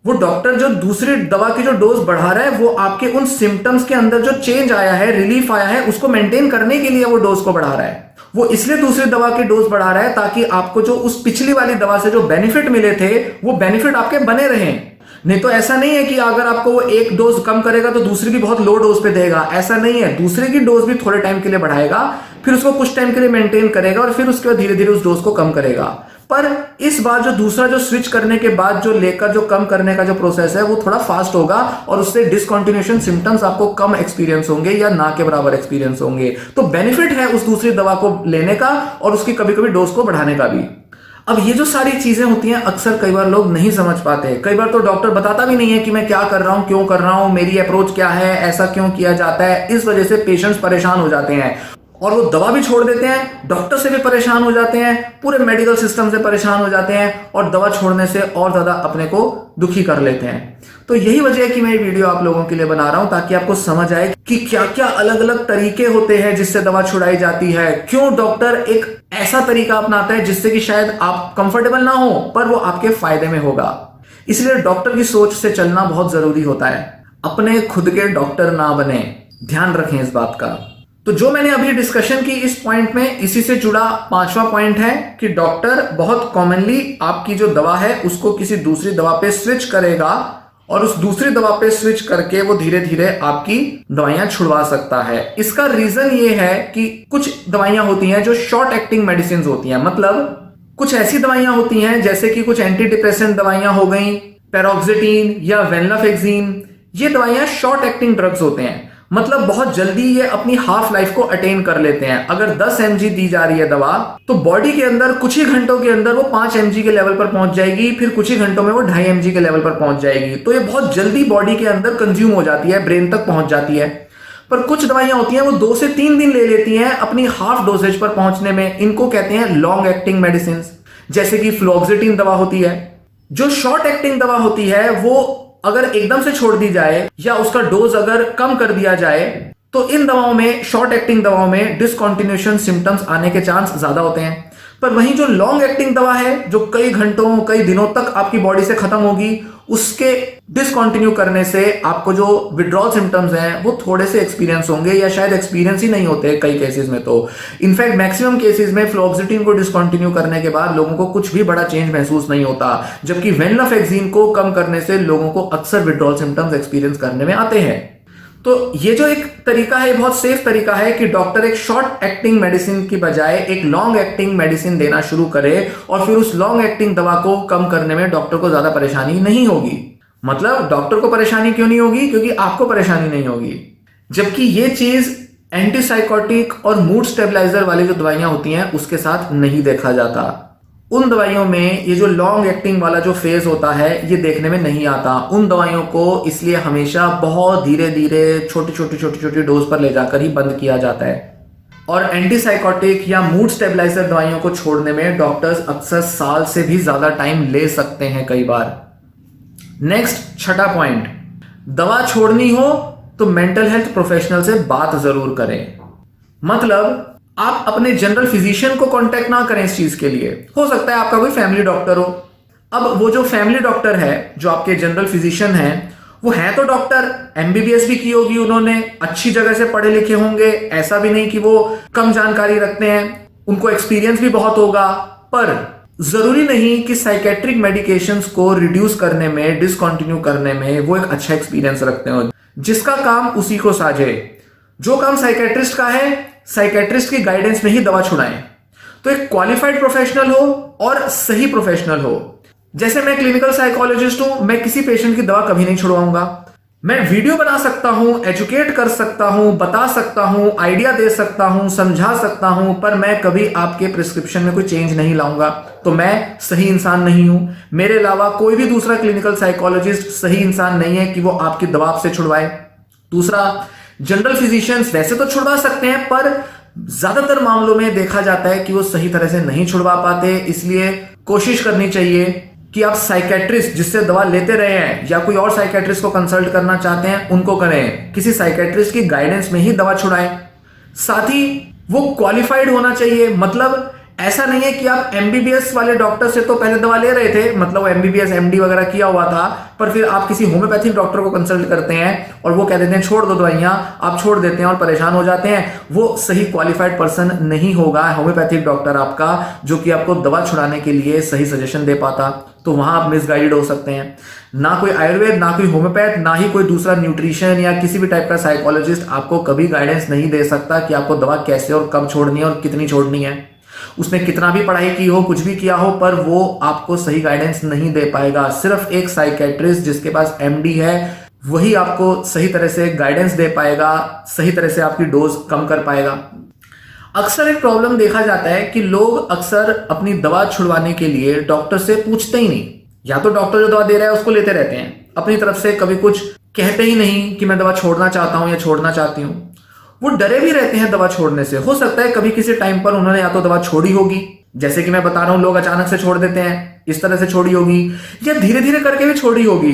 [SPEAKER 1] वो डॉक्टर जो दूसरी दवा की जो डोज बढ़ा रहा है वो आपके उन सिम्टम्स के अंदर जो चेंज आया है, रिलीफ आया है, उसको मेंटेन करने के लिए वो डोज को बढ़ा रहा है। वो इसलिए दूसरी दवा की डोज बढ़ा रहा है ताकि आपको जो उस पिछली वाली दवा से जो बेनिफिट मिले थे वो बेनिफिट आपके बने रहें। नहीं तो ऐसा नहीं है कि अगर आपको वो एक डोज कम करेगा तो दूसरी भी बहुत लो डोज पे देगा, ऐसा नहीं है। दूसरे की डोज भी थोड़े टाइम के लिए बढ़ाएगा, फिर उसको कुछ टाइम के लिए मेंटेन करेगा और फिर उसके बाद धीरे धीरे उस डोज को कम करेगा। पर इस बार जो दूसरा जो स्विच करने के बाद जो लेकर जो कम करने का जो प्रोसेस है वो थोड़ा फास्ट होगा, और उससे डिसकंटिन्यूएशन सिम्टम्स आपको कम एक्सपीरियंस होंगे या ना के बराबर एक्सपीरियंस होंगे। तो बेनिफिट है उस दूसरी दवा को लेने का और उसकी कभी कभी डोज को बढ़ाने का भी। अब ये जो सारी चीजें होती हैं अक्सर कई बार लोग नहीं समझ पाते। कई बार तो डॉक्टर बताता भी नहीं है कि मैं क्या कर रहा हूं, क्यों कर रहा हूं, मेरी अप्रोच क्या है, ऐसा क्यों किया जाता है। इस वजह से पेशेंट्स परेशान हो जाते हैं और वो दवा भी छोड़ देते हैं, डॉक्टर से भी परेशान हो जाते हैं, पूरे मेडिकल सिस्टम से परेशान हो जाते हैं और दवा छोड़ने से और ज्यादा अपने को दुखी कर लेते हैं। तो यही वजह है कि मैं ये वीडियो आप लोगों के लिए बना रहा हूं, ताकि आपको समझ आए कि क्या क्या अलग अलग तरीके होते हैं जिससे दवा छुड़ाई जाती है, क्यों डॉक्टर एक ऐसा तरीका अपनाता है जिससे कि शायद आप कंफर्टेबल ना हो पर वो आपके फायदे में होगा। इसलिए डॉक्टर की सोच से चलना बहुत जरूरी होता है। अपने खुद के डॉक्टर ना बने, ध्यान रखें इस बात का। तो जो मैंने अभी डिस्कशन की इस पॉइंट में, इसी से जुड़ा 5वां पॉइंट है कि डॉक्टर बहुत कॉमनली आपकी जो दवा है उसको किसी दूसरी दवा पे स्विच करेगा और उस दूसरी दवा पे स्विच करके वो धीरे धीरे आपकी दवाइयां छुड़वा सकता है। इसका रीजन ये है कि कुछ दवाइयां होती हैं जो शॉर्ट एक्टिंग मेडिसिन होती हैं, मतलब कुछ ऐसी दवाइयां होती हैं जैसे कि कुछ एंटी डिप्रेसेंट दवाइयां हो गई, पैरोक्सिटीन या वेनलाफेक्सिन। ये दवाइयां शॉर्ट एक्टिंग ड्रग्स होते हैं, मतलब बहुत जल्दी ये अपनी हाफ लाइफ को अटेन कर लेते हैं। अगर 10 mg दी जा रही है दवा तो बॉडी के अंदर कुछ ही घंटों के अंदर वो 5 mg के लेवल पर पहुंच जाएगी, फिर कुछ ही घंटों में वो 2.5 mg के लेवल पर पहुंच जाएगी। तो ये बहुत जल्दी बॉडी के अंदर कंज्यूम हो जाती है, ब्रेन तक पहुंच जाती है। पर कुछ दवाइयां होती हैं वो 2 से 3 दिन ले लेती हैं अपनी हाफ डोजेज पर पहुंचने में। इनको कहते हैं लॉन्ग एक्टिंग मेडिसिन, जैसे कि फ्लोक्सिटिन दवा होती है। जो शॉर्ट एक्टिंग दवा होती है वो अगर एकदम से छोड़ दी जाए या उसका डोज अगर कम कर दिया जाए तो इन दवाओं में, शॉर्ट एक्टिंग दवाओं में डिसकंटिन्यूएशन सिम्टम्स आने के चांस ज्यादा होते हैं। पर वहीं जो लॉन्ग एक्टिंग दवा है जो कई घंटों कई दिनों तक आपकी बॉडी से खत्म होगी, उसके डिसकंटिन्यू करने से आपको जो विड्रॉल सिम्टम्स हैं वो थोड़े से एक्सपीरियंस होंगे या शायद एक्सपीरियंस ही नहीं होते कई केसेस में। तो इनफैक्ट मैक्सिमम केसेस में फ्लोक्सिटिन को डिसकंटिन्यू करने के बाद लोगों को कुछ भी बड़ा चेंज महसूस नहीं होता, जबकि वेनलाफेक्सिन को कम करने से लोगों को अक्सर विड्रॉल सिम्टम्स एक्सपीरियंस करने में आते हैं। तो ये जो एक तरीका है, बहुत सेफ तरीका है कि डॉक्टर एक शॉर्ट एक्टिंग मेडिसिन की बजाय एक लॉन्ग एक्टिंग मेडिसिन देना शुरू करे और फिर उस लॉन्ग एक्टिंग दवा को कम करने में डॉक्टर को ज्यादा परेशानी नहीं होगी। मतलब डॉक्टर को परेशानी क्यों नहीं होगी? क्योंकि आपको परेशानी नहीं होगी। जबकि ये चीज एंटीसाइकोटिक और मूड स्टेबलाइजर वाली जो दवाइयां होती हैं उसके साथ नहीं देखा जाता। उन दवाइयों में ये जो लॉन्ग एक्टिंग वाला जो फेज होता है ये देखने में नहीं आता। उन दवाइयों को इसलिए हमेशा बहुत धीरे धीरे छोटी डोज पर ले जाकर ही बंद किया जाता है। और एंटीसाइकोटिक या मूड स्टेबलाइजर दवाइयों को छोड़ने में डॉक्टर्स अक्सर साल से भी ज्यादा टाइम ले सकते हैं कई बार। नेक्स्ट, छठा पॉइंट, दवा छोड़नी हो तो मेंटल हेल्थ प्रोफेशनल से बात जरूर करें। मतलब आप अपने जनरल फिजिशियन को कांटेक्ट ना करें इस चीज के लिए। हो सकता है आपका कोई फैमिली डॉक्टर हो। अब वो जो फैमिली डॉक्टर है, जो आपके जनरल फिजिशियन है, वो है तो डॉक्टर, एमबीबीएस भी की होगी उन्होंने, अच्छी जगह से पढ़े लिखे होंगे, ऐसा भी नहीं कि वो कम जानकारी रखते हैं, उनको एक्सपीरियंस भी बहुत होगा। पर जरूरी नहीं कि साइकेट्रिक मेडिकेशंस को रिड्यूस करने में, डिसकंटिन्यू करने में वो एक अच्छा एक्सपीरियंस रखते हो। जिसका काम उसी को साझे। जो काम साइकेट्रिस्ट का है, साइकेट्रिस्ट की गाइडेंस में ही दवा छुड़ाएं। तो एक क्वालिफाइड प्रोफेशनल हो और सही प्रोफेशनल हो। जैसे मैं क्लिनिकल साइकोलॉजिस्ट हूं, मैं किसी पेशेंट की दवा कभी नहीं छुड़वाऊंगा। मैं वीडियो बना सकता हूं, एजुकेट कर सकता हूं, बता सकता हूं, आइडिया दे सकता हूं, समझा सकता हूं, पर मैं कभी आपके प्रिस्क्रिप्शन में कोई चेंज नहीं लाऊंगा। तो मैं सही इंसान नहीं हूं। मेरे अलावा कोई भी दूसरा क्लिनिकल साइकोलॉजिस्ट सही इंसान नहीं है कि वो आपकी दवा आपसे छुड़वाए। दूसरा, जनरल फिजिशियंस वैसे तो छुड़वा सकते हैं, पर ज्यादातर मामलों में देखा जाता है कि वो सही तरह से नहीं छुड़वा पाते। इसलिए कोशिश करनी चाहिए कि आप साइकेट्रिस्ट जिससे दवा लेते रहे हैं या कोई और साइकेट्रिस्ट को कंसल्ट करना चाहते हैं उनको करें। किसी साइकेट्रिस्ट की गाइडेंस में ही दवा छुड़ाएं। साथ ही वो क्वालिफाइड होना चाहिए। मतलब ऐसा नहीं है कि आप एमबीबीएस वाले डॉक्टर से तो पहले दवा ले रहे थे, मतलब एमबीबीएस एमडी वगैरह किया हुआ था, पर फिर आप किसी होम्योपैथिक डॉक्टर को कंसल्ट करते हैं और वो कह देते हैं छोड़ दो दवाइयां, आप छोड़ देते हैं और परेशान हो जाते हैं। वो सही क्वालिफाइड पर्सन नहीं होगा होम्योपैथिक डॉक्टर आपका, जो कि आपको दवा छुड़ाने के लिए सही सजेशन दे पाता। तो वहां आप मिसगाइडेड हो सकते हैं। ना कोई आयुर्वेद, ना कोई होम्योपैथ, ना ही कोई दूसरा न्यूट्रिशन या किसी भी टाइप का साइकोलॉजिस्ट आपको कभी गाइडेंस नहीं दे सकता कि आपको दवा कैसे और कब छोड़नी है और कितनी छोड़नी है। उसने कितना भी पढ़ाई की हो, कुछ भी किया हो, पर वो आपको सही गाइडेंस नहीं दे पाएगा। सिर्फ एक साइकेट्रिस्ट जिसके पास एमडी है वही आपको सही तरह से गाइडेंस दे पाएगा, सही तरह से आपकी डोज कम कर पाएगा। अक्सर एक प्रॉब्लम देखा जाता है कि लोग अक्सर अपनी दवा छुड़वाने के लिए डॉक्टर से पूछते ही नहीं, या तो डॉक्टर जो दवा दे रहा है उसको लेते रहते हैं, अपनी तरफ से कभी कुछ कहते ही नहीं कि मैं दवा छोड़ना चाहता हूं या छोड़ना चाहती हूं। वो डरे भी रहते हैं दवा छोड़ने से। हो सकता है कभी किसी टाइम पर उन्होंने या तो दवा छोड़ी होगी, जैसे कि मैं बता रहा हूं लोग अचानक से छोड़ देते हैं, इस तरह से छोड़ी होगी, या धीरे धीरे करके भी छोड़ी होगी,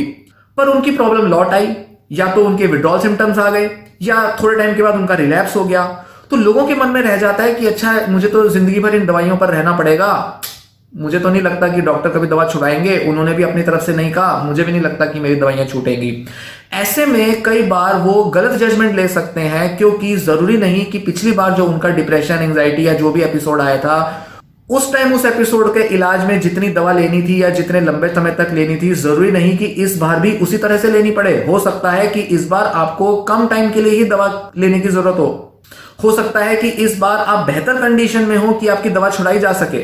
[SPEAKER 1] पर उनकी प्रॉब्लम लौट आई, या तो उनके विड्रॉल सिम्टम्स आ गए, या थोड़े टाइम के बाद उनका रिलैप्स हो गया। तो लोगों के मन में रह जाता है कि अच्छा मुझे तो जिंदगी भर इन दवाइयों पर रहना पड़ेगा, मुझे तो नहीं लगता कि डॉक्टर कभी दवा छुड़ाएंगे, उन्होंने भी अपनी तरफ से नहीं कहा, मुझे भी नहीं लगता कि मेरी दवाइयां छूटेंगी। ऐसे में कई बार वो गलत जजमेंट ले सकते हैं, क्योंकि जरूरी नहीं कि पिछली बार जो उनका डिप्रेशन, एंजाइटी या जो भी एपिसोड आया था उस टाइम उस एपिसोड के इलाज में जितनी दवा लेनी थी या जितने लंबे समय तक लेनी थी, जरूरी नहीं कि इस बार भी उसी तरह से लेनी पड़े। हो सकता है कि इस बार आपको कम टाइम के लिए ही दवा लेने की जरूरत हो सकता है कि इस बार आप बेहतर कंडीशन में हो कि आपकी दवा छुड़ाई जा सके।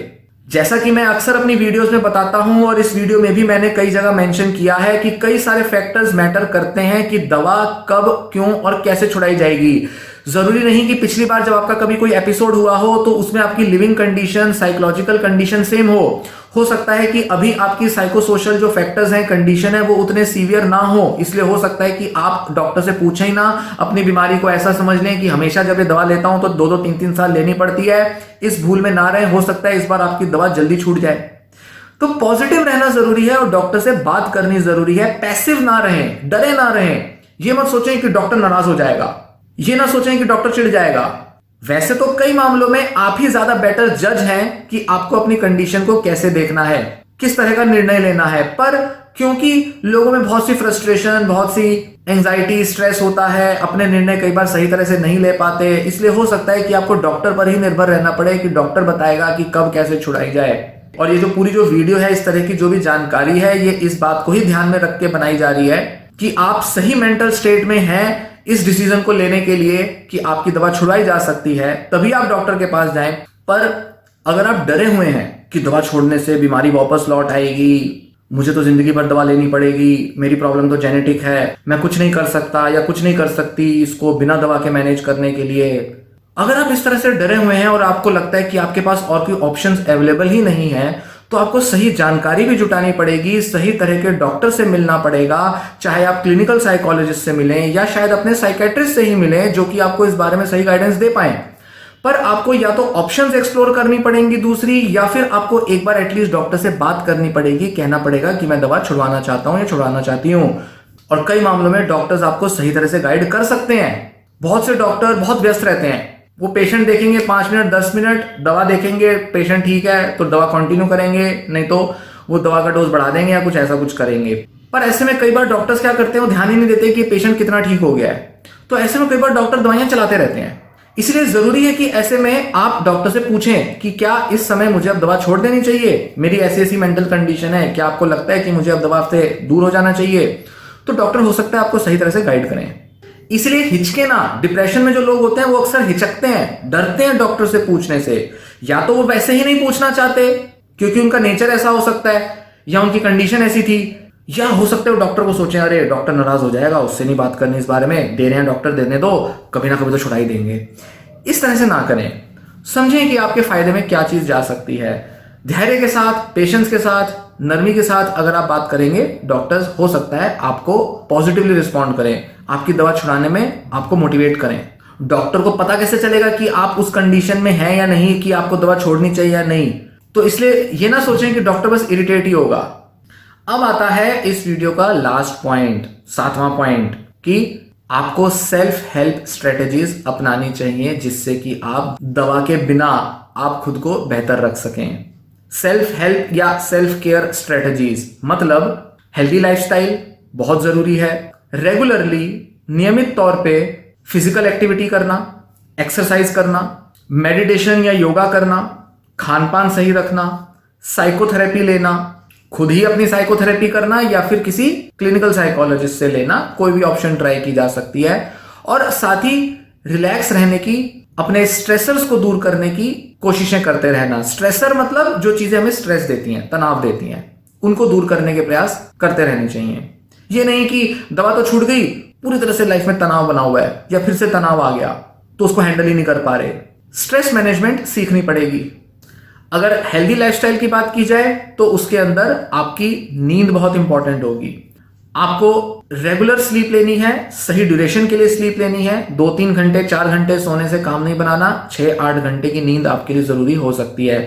[SPEAKER 1] जैसा कि मैं अक्सर अपनी वीडियोस में बताता हूं और इस वीडियो में भी मैंने कई जगह मेंशन किया है कि कई सारे फैक्टर्स मैटर करते हैं कि दवा कब, क्यों और कैसे छुड़ाई जाएगी। जरूरी नहीं कि पिछली बार जब आपका कभी कोई एपिसोड हुआ हो तो उसमें आपकी living condition, psychological condition same हो सकता है कि अभी आपकी साइकोसोशल जो फैक्टर्स हैं, कंडीशन है, वो उतने सीवियर ना हो, इसलिए हो सकता है कि आप डॉक्टर से पूछें ही ना, अपनी बीमारी को ऐसा समझ लें कि हमेशा जब ये दवा लेता हूं तो 2-2, 3-3 साल लेनी पड़ती है। इस भूल में ना रहें, हो सकता है इस बार आपकी दवा जल्दी छूट जाए। तो पॉजिटिव रहना जरूरी है और डॉक्टर से बात करनी जरूरी है। पैसिव ना रहें, डरे ना रहें। ये मत सोचें कि डॉक्टर नाराज हो जाएगा, ये ना सोचें कि डॉक्टर चिढ़ जाएगा। वैसे तो कई मामलों में आप ही ज्यादा बेटर जज हैं कि आपको अपनी कंडीशन को कैसे देखना है, किस तरह का निर्णय लेना है, पर क्योंकि लोगों में बहुत सी फ्रस्ट्रेशन, बहुत सी एंजाइटी, स्ट्रेस होता है, अपने निर्णय कई बार सही तरह से नहीं ले पाते, इसलिए हो सकता है कि आपको डॉक्टर पर ही निर्भर रहना पड़े कि डॉक्टर बताएगा कि कब कैसे छुड़ाई जाए। और ये जो पूरी जो वीडियो है, इस तरह की जो भी जानकारी है, ये इस बात को ही ध्यान में रख के बनाई जा रही है कि आप सही मेंटल स्टेट में हैं इस डिसीजन को लेने के लिए कि आपकी दवा छुड़ाई जा सकती है, तभी आप डॉक्टर के पास जाएं। पर अगर आप डरे हुए हैं कि दवा छोड़ने से बीमारी वापस लौट आएगी, मुझे तो जिंदगी भर दवा लेनी पड़ेगी, मेरी प्रॉब्लम तो जेनेटिक है, मैं कुछ नहीं कर सकता या कुछ नहीं कर सकती इसको बिना दवा के मैनेज करने के लिए, अगर आप इस तरह से डरे हुए हैं और आपको लगता है कि आपके पास और कोई ऑप्शंस अवेलेबल ही नहीं है, तो आपको सही जानकारी भी जुटानी पड़ेगी, सही तरह के डॉक्टर से मिलना पड़ेगा। चाहे आप क्लिनिकल साइकोलॉजिस्ट से मिलें या शायद अपने साइकेट्रिस्ट से ही मिलें, जो कि आपको इस बारे में सही गाइडेंस दे पाए। पर आपको या तो ऑप्शंस एक्सप्लोर करनी पड़ेंगी दूसरी, या फिर आपको एक बार एटलीस्ट डॉक्टर से बात करनी पड़ेगी, कहना पड़ेगा कि मैं दवा छुड़वाना चाहता हूं या छुड़वाना चाहती हूं। और कई मामलों में डॉक्टर्स आपको सही तरह से गाइड कर सकते हैं। बहुत से डॉक्टर बहुत व्यस्त रहते हैं, वो पेशेंट देखेंगे 5 मिनट 10 मिनट, दवा देखेंगे, पेशेंट ठीक है तो दवा कंटिन्यू करेंगे, नहीं तो वो दवा का डोज बढ़ा देंगे या कुछ ऐसा कुछ करेंगे। पर ऐसे में कई बार डॉक्टर्स क्या करते हैं, वो ध्यान ही नहीं देते कि पेशेंट कितना ठीक हो गया है। तो ऐसे में कई बार डॉक्टर दवाइयां चलाते रहते हैं। इसलिए जरूरी है कि ऐसे में आप डॉक्टर से पूछें कि क्या इस समय मुझे अब दवा छोड़ देनी चाहिए, मेरी ऐसी ऐसी मेंटल कंडीशन है, क्या आपको लगता है कि मुझे अब दवा से दूर हो जाना चाहिए। तो डॉक्टर हो सकता है आपको सही तरह से गाइड करें। इसलिए हिचके ना। डिप्रेशन में जो लोग होते हैं वो अक्सर हिचकते हैं, डरते हैं डॉक्टर से पूछने से, या तो वो वैसे ही नहीं पूछना चाहते क्योंकि उनका नेचर ऐसा हो सकता है, या उनकी कंडीशन ऐसी थी, या हो सकता है डॉक्टर को सोचे अरे डॉक्टर नाराज हो जाएगा, उससे नहीं बात करनी इस बारे में, दे रहे हैं डॉक्टर, देने दो, कभी ना कभी तो छुड़ाई देंगे। इस तरह से ना करें। समझें कि आपके फायदे में क्या चीज जा सकती है। धैर्य के साथ, पेशेंस के साथ, नरमी के साथ अगर आप बात करेंगे, डॉक्टर्स हो सकता है आपको पॉजिटिवली रिस्पॉन्ड करें, आपकी दवा छुड़ाने में आपको मोटिवेट करें। डॉक्टर को पता कैसे चलेगा कि आप उस कंडीशन में हैं या नहीं, कि आपको दवा छोड़नी चाहिए या नहीं। तो इसलिए ये ना सोचें कि डॉक्टर बस इरिटेट ही होगा। अब आता है इस वीडियो का लास्ट पॉइंट, 7वां पॉइंट, कि आपको सेल्फ हेल्प स्ट्रेटेजीज अपनानी चाहिए जिससे कि आप दवा के बिना आप खुद को बेहतर रख सकें। सेल्फ हेल्प या सेल्फ केयर स्ट्रेटेजीज मतलब हेल्दी लाइफस्टाइल बहुत जरूरी है, रेगुलरली नियमित तौर पे फिजिकल एक्टिविटी करना, एक्सरसाइज करना, मेडिटेशन या योगा करना, खान पान सही रखना, साइकोथेरेपी लेना, खुद ही अपनी साइकोथेरेपी करना या फिर किसी क्लिनिकल साइकोलॉजिस्ट से लेना, कोई भी ऑप्शन ट्राई की जा सकती है। और साथ ही रिलैक्स रहने की, अपने स्ट्रेसर्स को दूर करने की कोशिशें करते रहना। स्ट्रेसर मतलब जो चीजें हमें स्ट्रेस देती हैं, तनाव देती हैं, उनको दूर करने के प्रयास करते रहने चाहिए। ये नहीं कि दवा तो छूट गई, पूरी तरह से लाइफ में तनाव बना हुआ है या फिर से तनाव आ गया तो उसको हैंडल ही नहीं कर पा रहे। स्ट्रेस मैनेजमेंट सीखनी पड़ेगी। अगर हेल्दी लाइफस्टाइल की बात की जाए तो उसके अंदर आपकी नींद बहुत इंपॉर्टेंट होगी। आपको रेगुलर स्लीप लेनी है, सही ड्यूरेशन के लिए स्लीप लेनी है। 2-3 घंटे 4 घंटे सोने से काम नहीं बनाना, 6-8 घंटे की नींद आपके लिए जरूरी हो सकती है।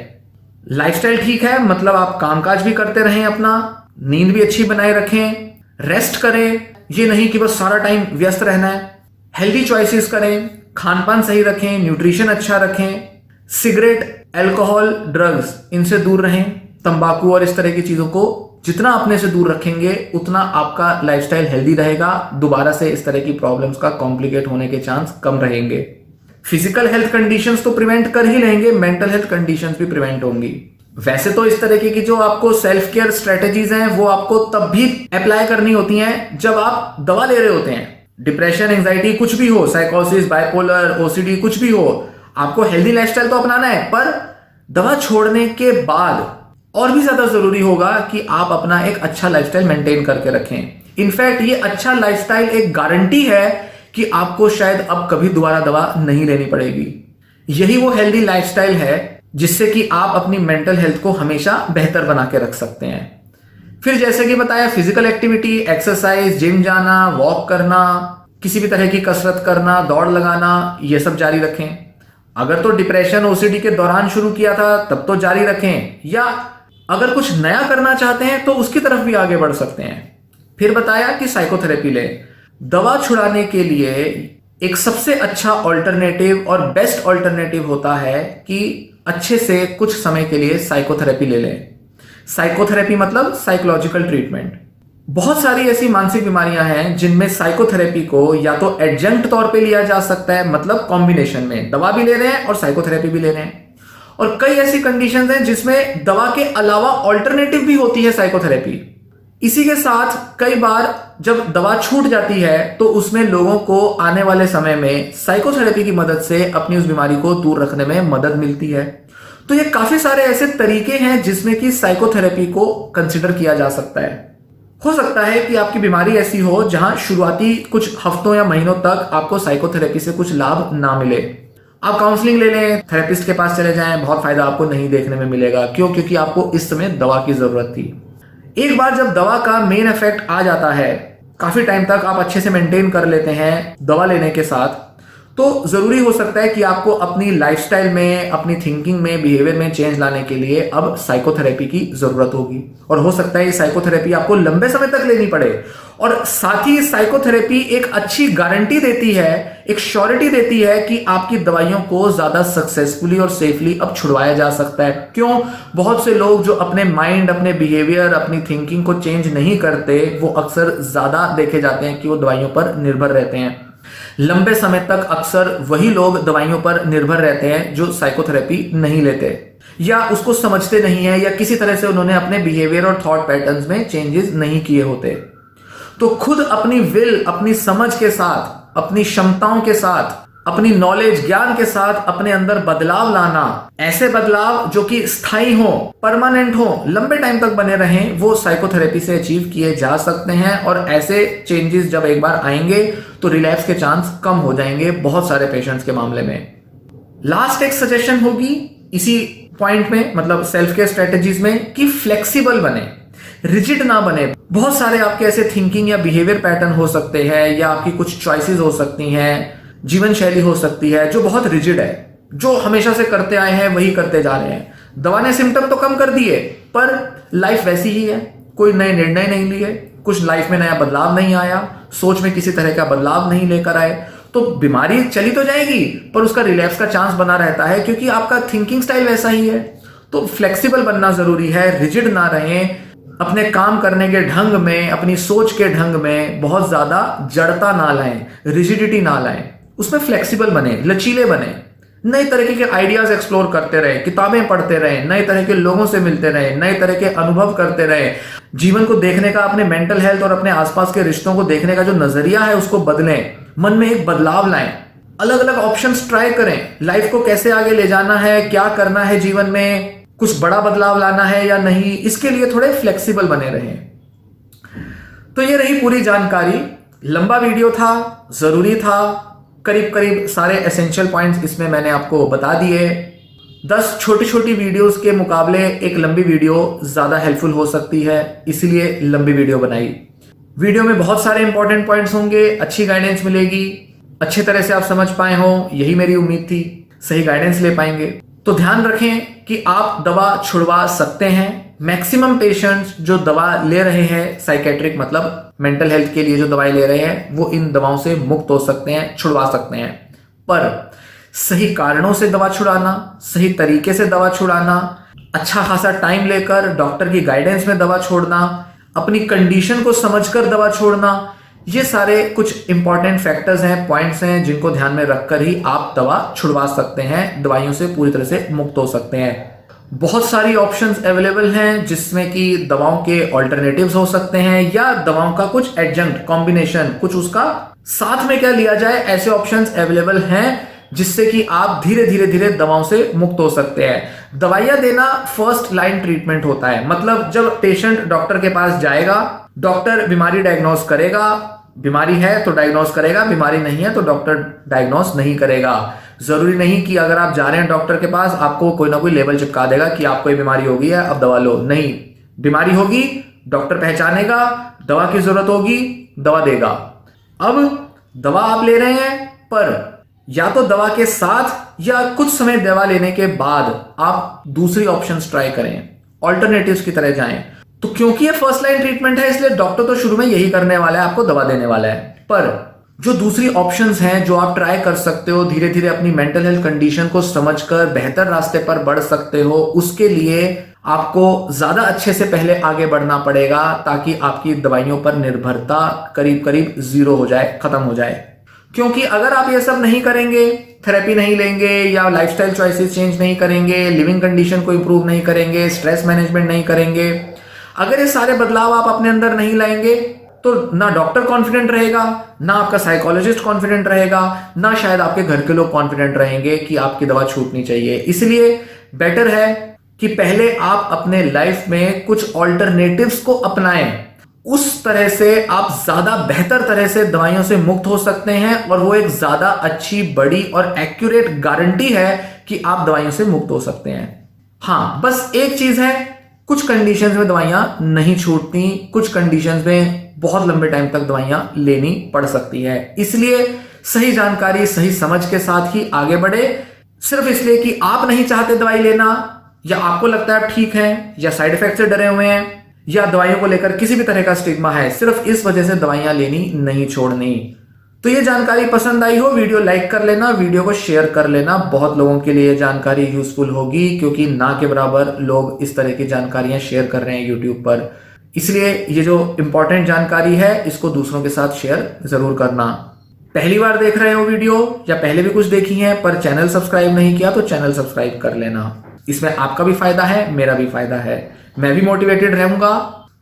[SPEAKER 1] लाइफस्टाइल ठीक है मतलब आप कामकाज भी करते रहें, अपना नींद भी अच्छी बनाए रखें, रेस्ट करें, ये नहीं कि बस सारा टाइम व्यस्त रहना है। हेल्दी चॉइसेस करें, खान पान सही रखें, न्यूट्रिशन अच्छा रखें, सिगरेट, अल्कोहल, ड्रग्स इनसे दूर रहें। तंबाकू और इस तरह की चीजों को जितना अपने से दूर रखेंगे उतना आपका लाइफस्टाइल हेल्दी रहेगा। दोबारा से इस तरह की प्रॉब्लम्स का कॉम्प्लिकेट होने के चांस कम रहेंगे। फिजिकल हेल्थ कंडीशंस तो प्रिवेंट कर ही लेंगे, मेंटल हेल्थ कंडीशंस भी प्रिवेंट होंगी। वैसे तो इस तरीके की जो आपको सेल्फ केयर स्ट्रेटेजीज हैं वो आपको तब भी अप्लाई करनी होती हैं जब आप दवा ले रहे होते हैं। डिप्रेशन, एंजाइटी कुछ भी हो, साइकोसिस, बाइपोलर, ओसीडी कुछ भी हो, आपको हेल्दी लाइफस्टाइल तो अपनाना है, पर दवा छोड़ने के बाद और भी ज्यादा जरूरी होगा कि आप अपना एक अच्छा लाइफस्टाइल मेंटेन करके रखें। इनफैक्ट ये अच्छा लाइफस्टाइल एक गारंटी है कि आपको शायद अब कभी दोबारा दवा नहीं लेनी पड़ेगी। यही वो हेल्दी लाइफस्टाइल है जिससे कि आप अपनी मेंटल हेल्थ को हमेशा बेहतर बना के रख सकते हैं। फिर जैसे कि बताया, फिजिकल एक्टिविटी, एक्सरसाइज, जिम जाना, वॉक करना, किसी भी तरह की कसरत करना, दौड़ लगाना, ये सब जारी रखें। अगर तो डिप्रेशन, ओसीडी के दौरान शुरू किया था तब तो जारी रखें, या अगर कुछ नया करना चाहते हैं तो उसकी तरफ भी आगे बढ़ सकते हैं। फिर बताया कि साइकोथेरेपी लें। दवा छुड़ाने के लिए एक सबसे अच्छा ऑल्टरनेटिव और बेस्ट ऑल्टरनेटिव होता है कि अच्छे से कुछ समय के लिए साइकोथेरेपी ले लें। साइकोथेरेपी मतलब साइकोलॉजिकल ट्रीटमेंट। बहुत सारी ऐसी मानसिक बीमारियां हैं जिनमें साइकोथेरेपी को या तो एडजंक्ट तौर पे लिया जा सकता है, मतलब कॉम्बिनेशन में दवा भी ले रहे हैं और साइकोथेरेपी भी ले रहे हैं। और कई ऐसी कंडीशंस हैं जिसमें दवा के अलावा ऑल्टरनेटिव भी होती है साइकोथेरेपी। इसी के साथ कई बार जब दवा छूट जाती है तो उसमें लोगों को आने वाले समय में साइकोथेरेपी की मदद से अपनी उस बीमारी को दूर रखने में मदद मिलती है। तो ये काफी सारे ऐसे तरीके हैं जिसमें कि साइकोथेरेपी को कंसिडर किया जा सकता है। हो सकता है कि आपकी बीमारी ऐसी हो जहां शुरुआती कुछ हफ्तों या महीनों तक आपको साइकोथेरेपी से कुछ लाभ ना मिले। आप काउंसलिंग ले लें, थेरेपिस्ट के पास चले जाएं, बहुत फायदा आपको नहीं देखने में मिलेगा। क्यों? क्योंकि आपको इस समय दवा की जरूरत थी। एक बार जब दवा का मेन इफेक्ट आ जाता है, काफी टाइम तक आप अच्छे से मेंटेन कर लेते हैं दवा लेने के साथ, तो जरूरी हो सकता है कि आपको अपनी लाइफस्टाइल में, अपनी थिंकिंग में, बिहेवियर में चेंज लाने के लिए अब साइकोथेरेपी की जरूरत होगी। और हो सकता है ये साइकोथेरेपी आपको लंबे समय तक लेनी पड़े। और साथ ही साइकोथेरेपी एक अच्छी गारंटी देती है, एक श्योरिटी देती है कि आपकी दवाइयों को ज्यादा सक्सेसफुली और सेफली अब छुड़वाया जा सकता है। क्यों? बहुत से लोग जो अपने माइंड, अपने बिहेवियर, अपनी थिंकिंग को चेंज नहीं करते, वो अक्सर ज्यादा देखे जाते हैं कि वो दवाइयों पर निर्भर रहते हैं। लंबे समय तक अक्सर वही लोग दवाइयों पर निर्भर रहते हैं जो साइकोथेरेपी नहीं लेते, या उसको समझते नहीं है, या किसी तरह से उन्होंने अपने बिहेवियर और थॉट पैटर्न्स में चेंजेस नहीं किए होते। तो खुद अपनी विल, अपनी समझ के साथ, अपनी क्षमताओं के साथ, अपनी नॉलेज, ज्ञान के साथ अपने अंदर बदलाव लाना, ऐसे बदलाव जो कि स्थायी हो, परमानेंट हो, लंबे टाइम तक बने रहें, वो साइकोथेरेपी से अचीव किए जा सकते हैं। और ऐसे चेंजेस जब एक बार आएंगे तो रिलैप्स के चांस कम हो जाएंगे बहुत सारे पेशेंट्स के मामले में। लास्ट एक सजेशन होगी इसी पॉइंट में, मतलब सेल्फ केयर स्ट्रेटेजीज में, कि फ्लेक्सिबल बने, रिजिड ना बने। बहुत सारे आपके ऐसे थिंकिंग या बिहेवियर पैटर्न हो सकते हैं, या आपकी कुछ चॉइसेस हो सकती हैं, जीवन शैली हो सकती है जो बहुत रिजिड है, जो हमेशा से करते आए हैं वही करते जा रहे हैं। दवा ने सिम्टम तो कम कर दिए पर लाइफ वैसी ही है, कोई नए निर्णय नहीं लिए, कुछ लाइफ में नया बदलाव नहीं आया, सोच में किसी तरह का बदलाव नहीं लेकर आए, तो बीमारी चली तो जाएगी पर उसका रिलैप्स का चांस बना रहता है क्योंकि आपका थिंकिंग स्टाइल वैसा ही है। तो फ्लेक्सिबल बनना जरूरी है, रिजिड ना रहें, अपने काम करने के ढंग में, अपनी सोच के ढंग में बहुत ज्यादा जड़ता ना लाएं, रिजिडिटी ना लाएं, उसमें फ्लेक्सिबल बने, लचीले बने, नए तरीके के आइडियाज एक्सप्लोर करते रहे, किताबें पढ़ते रहे, नए तरह के लोगों से मिलते रहे, नए तरह के अनुभव करते रहे, जीवन को देखने का, अपने मेंटल हेल्थ और अपने आसपास के रिश्तों को देखने का जो नजरिया है उसको बदलें, मन में एक बदलाव लाएं, अलग अलग ऑप्शंस ट्राई करें, लाइफ को कैसे आगे ले जाना है, क्या करना है जीवन में, कुछ बड़ा बदलाव लाना है या नहीं, इसके लिए थोड़े फ्लेक्सिबल बने रहें। तो ये रही पूरी जानकारी। लंबा वीडियो था, जरूरी था, करीब करीब सारे एसेंशियल पॉइंट्स इसमें मैंने आपको बता दिए। 10 छोटी छोटी वीडियोस के मुकाबले एक लंबी वीडियो ज़्यादा हेल्पफुल हो सकती है, इसलिए लंबी वीडियो बनाई। वीडियो में बहुत सारे इंपॉर्टेंट पॉइंट्स होंगे, अच्छी गाइडेंस मिलेगी, अच्छे तरह से आप समझ पाए हो, यही मेरी उम्मीद थी, सही गाइडेंस ले पाएंगे। तो ध्यान रखें कि आप दवा छुड़वा सकते हैं। मैक्सिमम पेशेंट्स जो दवा ले रहे हैं साइकेट्रिक मतलब मेंटल हेल्थ के लिए जो दवाई ले रहे हैं वो इन दवाओं से मुक्त हो सकते हैं, छुड़वा सकते हैं। पर सही कारणों से दवा छुड़ाना, सही तरीके से दवा छुड़ाना, अच्छा खासा टाइम लेकर डॉक्टर की गाइडेंस में दवा छोड़ना, अपनी कंडीशन को समझकर दवा छोड़ना, ये सारे कुछ इंपॉर्टेंट फैक्टर्स हैं, पॉइंट्स हैं जिनको ध्यान में रखकर ही आप दवा छुड़वा सकते हैं, दवाइयों से पूरी तरह से मुक्त हो सकते हैं। बहुत सारी ऑप्शंस अवेलेबल हैं जिसमें कि दवाओं के ऑल्टरनेटिव्स हो सकते हैं या दवाओं का कुछ एडजंक्ट कॉम्बिनेशन, कुछ उसका साथ में क्या लिया जाए, ऐसे ऑप्शंस अवेलेबल हैं जिससे कि आप धीरे धीरे दवाओं से मुक्त हो सकते हैं। दवाइयां देना फर्स्ट लाइन ट्रीटमेंट होता है, मतलब जब पेशेंट डॉक्टर के पास जाएगा, डॉक्टर बीमारी डायग्नोस करेगा, बीमारी है तो डायग्नोस करेगा, बीमारी नहीं है तो डॉक्टर डायग्नोस नहीं करेगा। जरूरी नहीं कि अगर आप जा रहे हैं डॉक्टर के पास आपको कोई ना कोई लेबल चिपका देगा कि आपको ये बीमारी हो गई है अब दवा लो, नहीं। बीमारी होगी, डॉक्टर पहचानेगा, दवा की जरूरत होगी, दवा देगा। अब दवा आप ले रहे हैं, पर या तो दवा के साथ या कुछ समय दवा लेने के बाद आप दूसरी ऑप्शंस ट्राई करें, ऑल्टरनेटिव्स की तरह जाएं। तो क्योंकि ये फर्स्ट लाइन ट्रीटमेंट है इसलिए डॉक्टर तो शुरू में यही करने वाला है, आपको दवा देने वाला है। पर जो दूसरी ऑप्शंस हैं जो आप ट्राई कर सकते हो, धीरे धीरे अपनी मेंटल हेल्थ कंडीशन को समझकर बेहतर रास्ते पर बढ़ सकते हो, उसके लिए आपको ज्यादा अच्छे से पहले आगे बढ़ना पड़ेगा ताकि आपकी दवाइयों पर निर्भरता करीब करीब 0 हो जाए, खत्म हो जाए। क्योंकि अगर आप ये सब नहीं करेंगे, थेरेपी नहीं लेंगे या लाइफस्टाइल चॉइसेस चेंज नहीं करेंगे, लिविंग कंडीशन को इंप्रूव नहीं करेंगे, स्ट्रेस मैनेजमेंट नहीं करेंगे, अगर ये सारे बदलाव आप अपने अंदर नहीं लाएंगे तो ना डॉक्टर कॉन्फिडेंट रहेगा, ना आपका साइकोलॉजिस्ट कॉन्फिडेंट रहेगा, ना शायद आपके घर के लोग कॉन्फिडेंट रहेंगे कि आपकी दवा छूटनी चाहिए। इसलिए बेटर है कि पहले आप अपने लाइफ में कुछ ऑल्टरनेटिव्स को अपनाएं, उस तरह से आप ज्यादा बेहतर तरह से दवाइयों से मुक्त हो सकते हैं और वो एक ज्यादा अच्छी, बड़ी और एक्यूरेट गारंटी है कि आप दवाइयों से मुक्त हो सकते हैं। हाँ, बस एक चीज है, कुछ कंडीशंस में दवाइयां नहीं छूटती, कुछ कंडीशंस में बहुत लंबे टाइम तक दवाइयां लेनी पड़ सकती है। इसलिए सही जानकारी, सही समझ के साथ ही आगे बढ़े। सिर्फ इसलिए कि आप नहीं चाहते दवाई लेना, या आपको लगता है आप ठीक हैं, या साइड इफेक्ट से डरे हुए हैं, या दवाइयों को लेकर किसी भी तरह का स्टिग्मा है, सिर्फ इस वजह से दवाइयां लेनी नहीं छोड़नी। तो ये जानकारी पसंद आई हो, वीडियो लाइक कर लेना, वीडियो को शेयर कर लेना, बहुत लोगों के लिए जानकारी यूजफुल होगी क्योंकि ना के बराबर लोग इस तरह की जानकारियां शेयर कर रहे हैं यूट्यूब पर। इसलिए ये जो इंपॉर्टेंट जानकारी है इसको दूसरों के साथ शेयर जरूर करना। पहली बार देख रहे हो वीडियो या पहले भी कुछ देखी है पर चैनल सब्सक्राइब नहीं किया तो चैनल सब्सक्राइब कर लेना, इसमें आपका भी फायदा है, मेरा भी फायदा है, मैं भी मोटिवेटेड रहूंगा,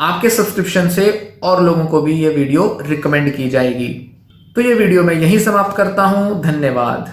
[SPEAKER 1] आपके सब्सक्रिप्शन से और लोगों को भी ये वीडियो रिकमेंड की जाएगी। तो ये वीडियो मैं यहीं समाप्त करता हूं, धन्यवाद।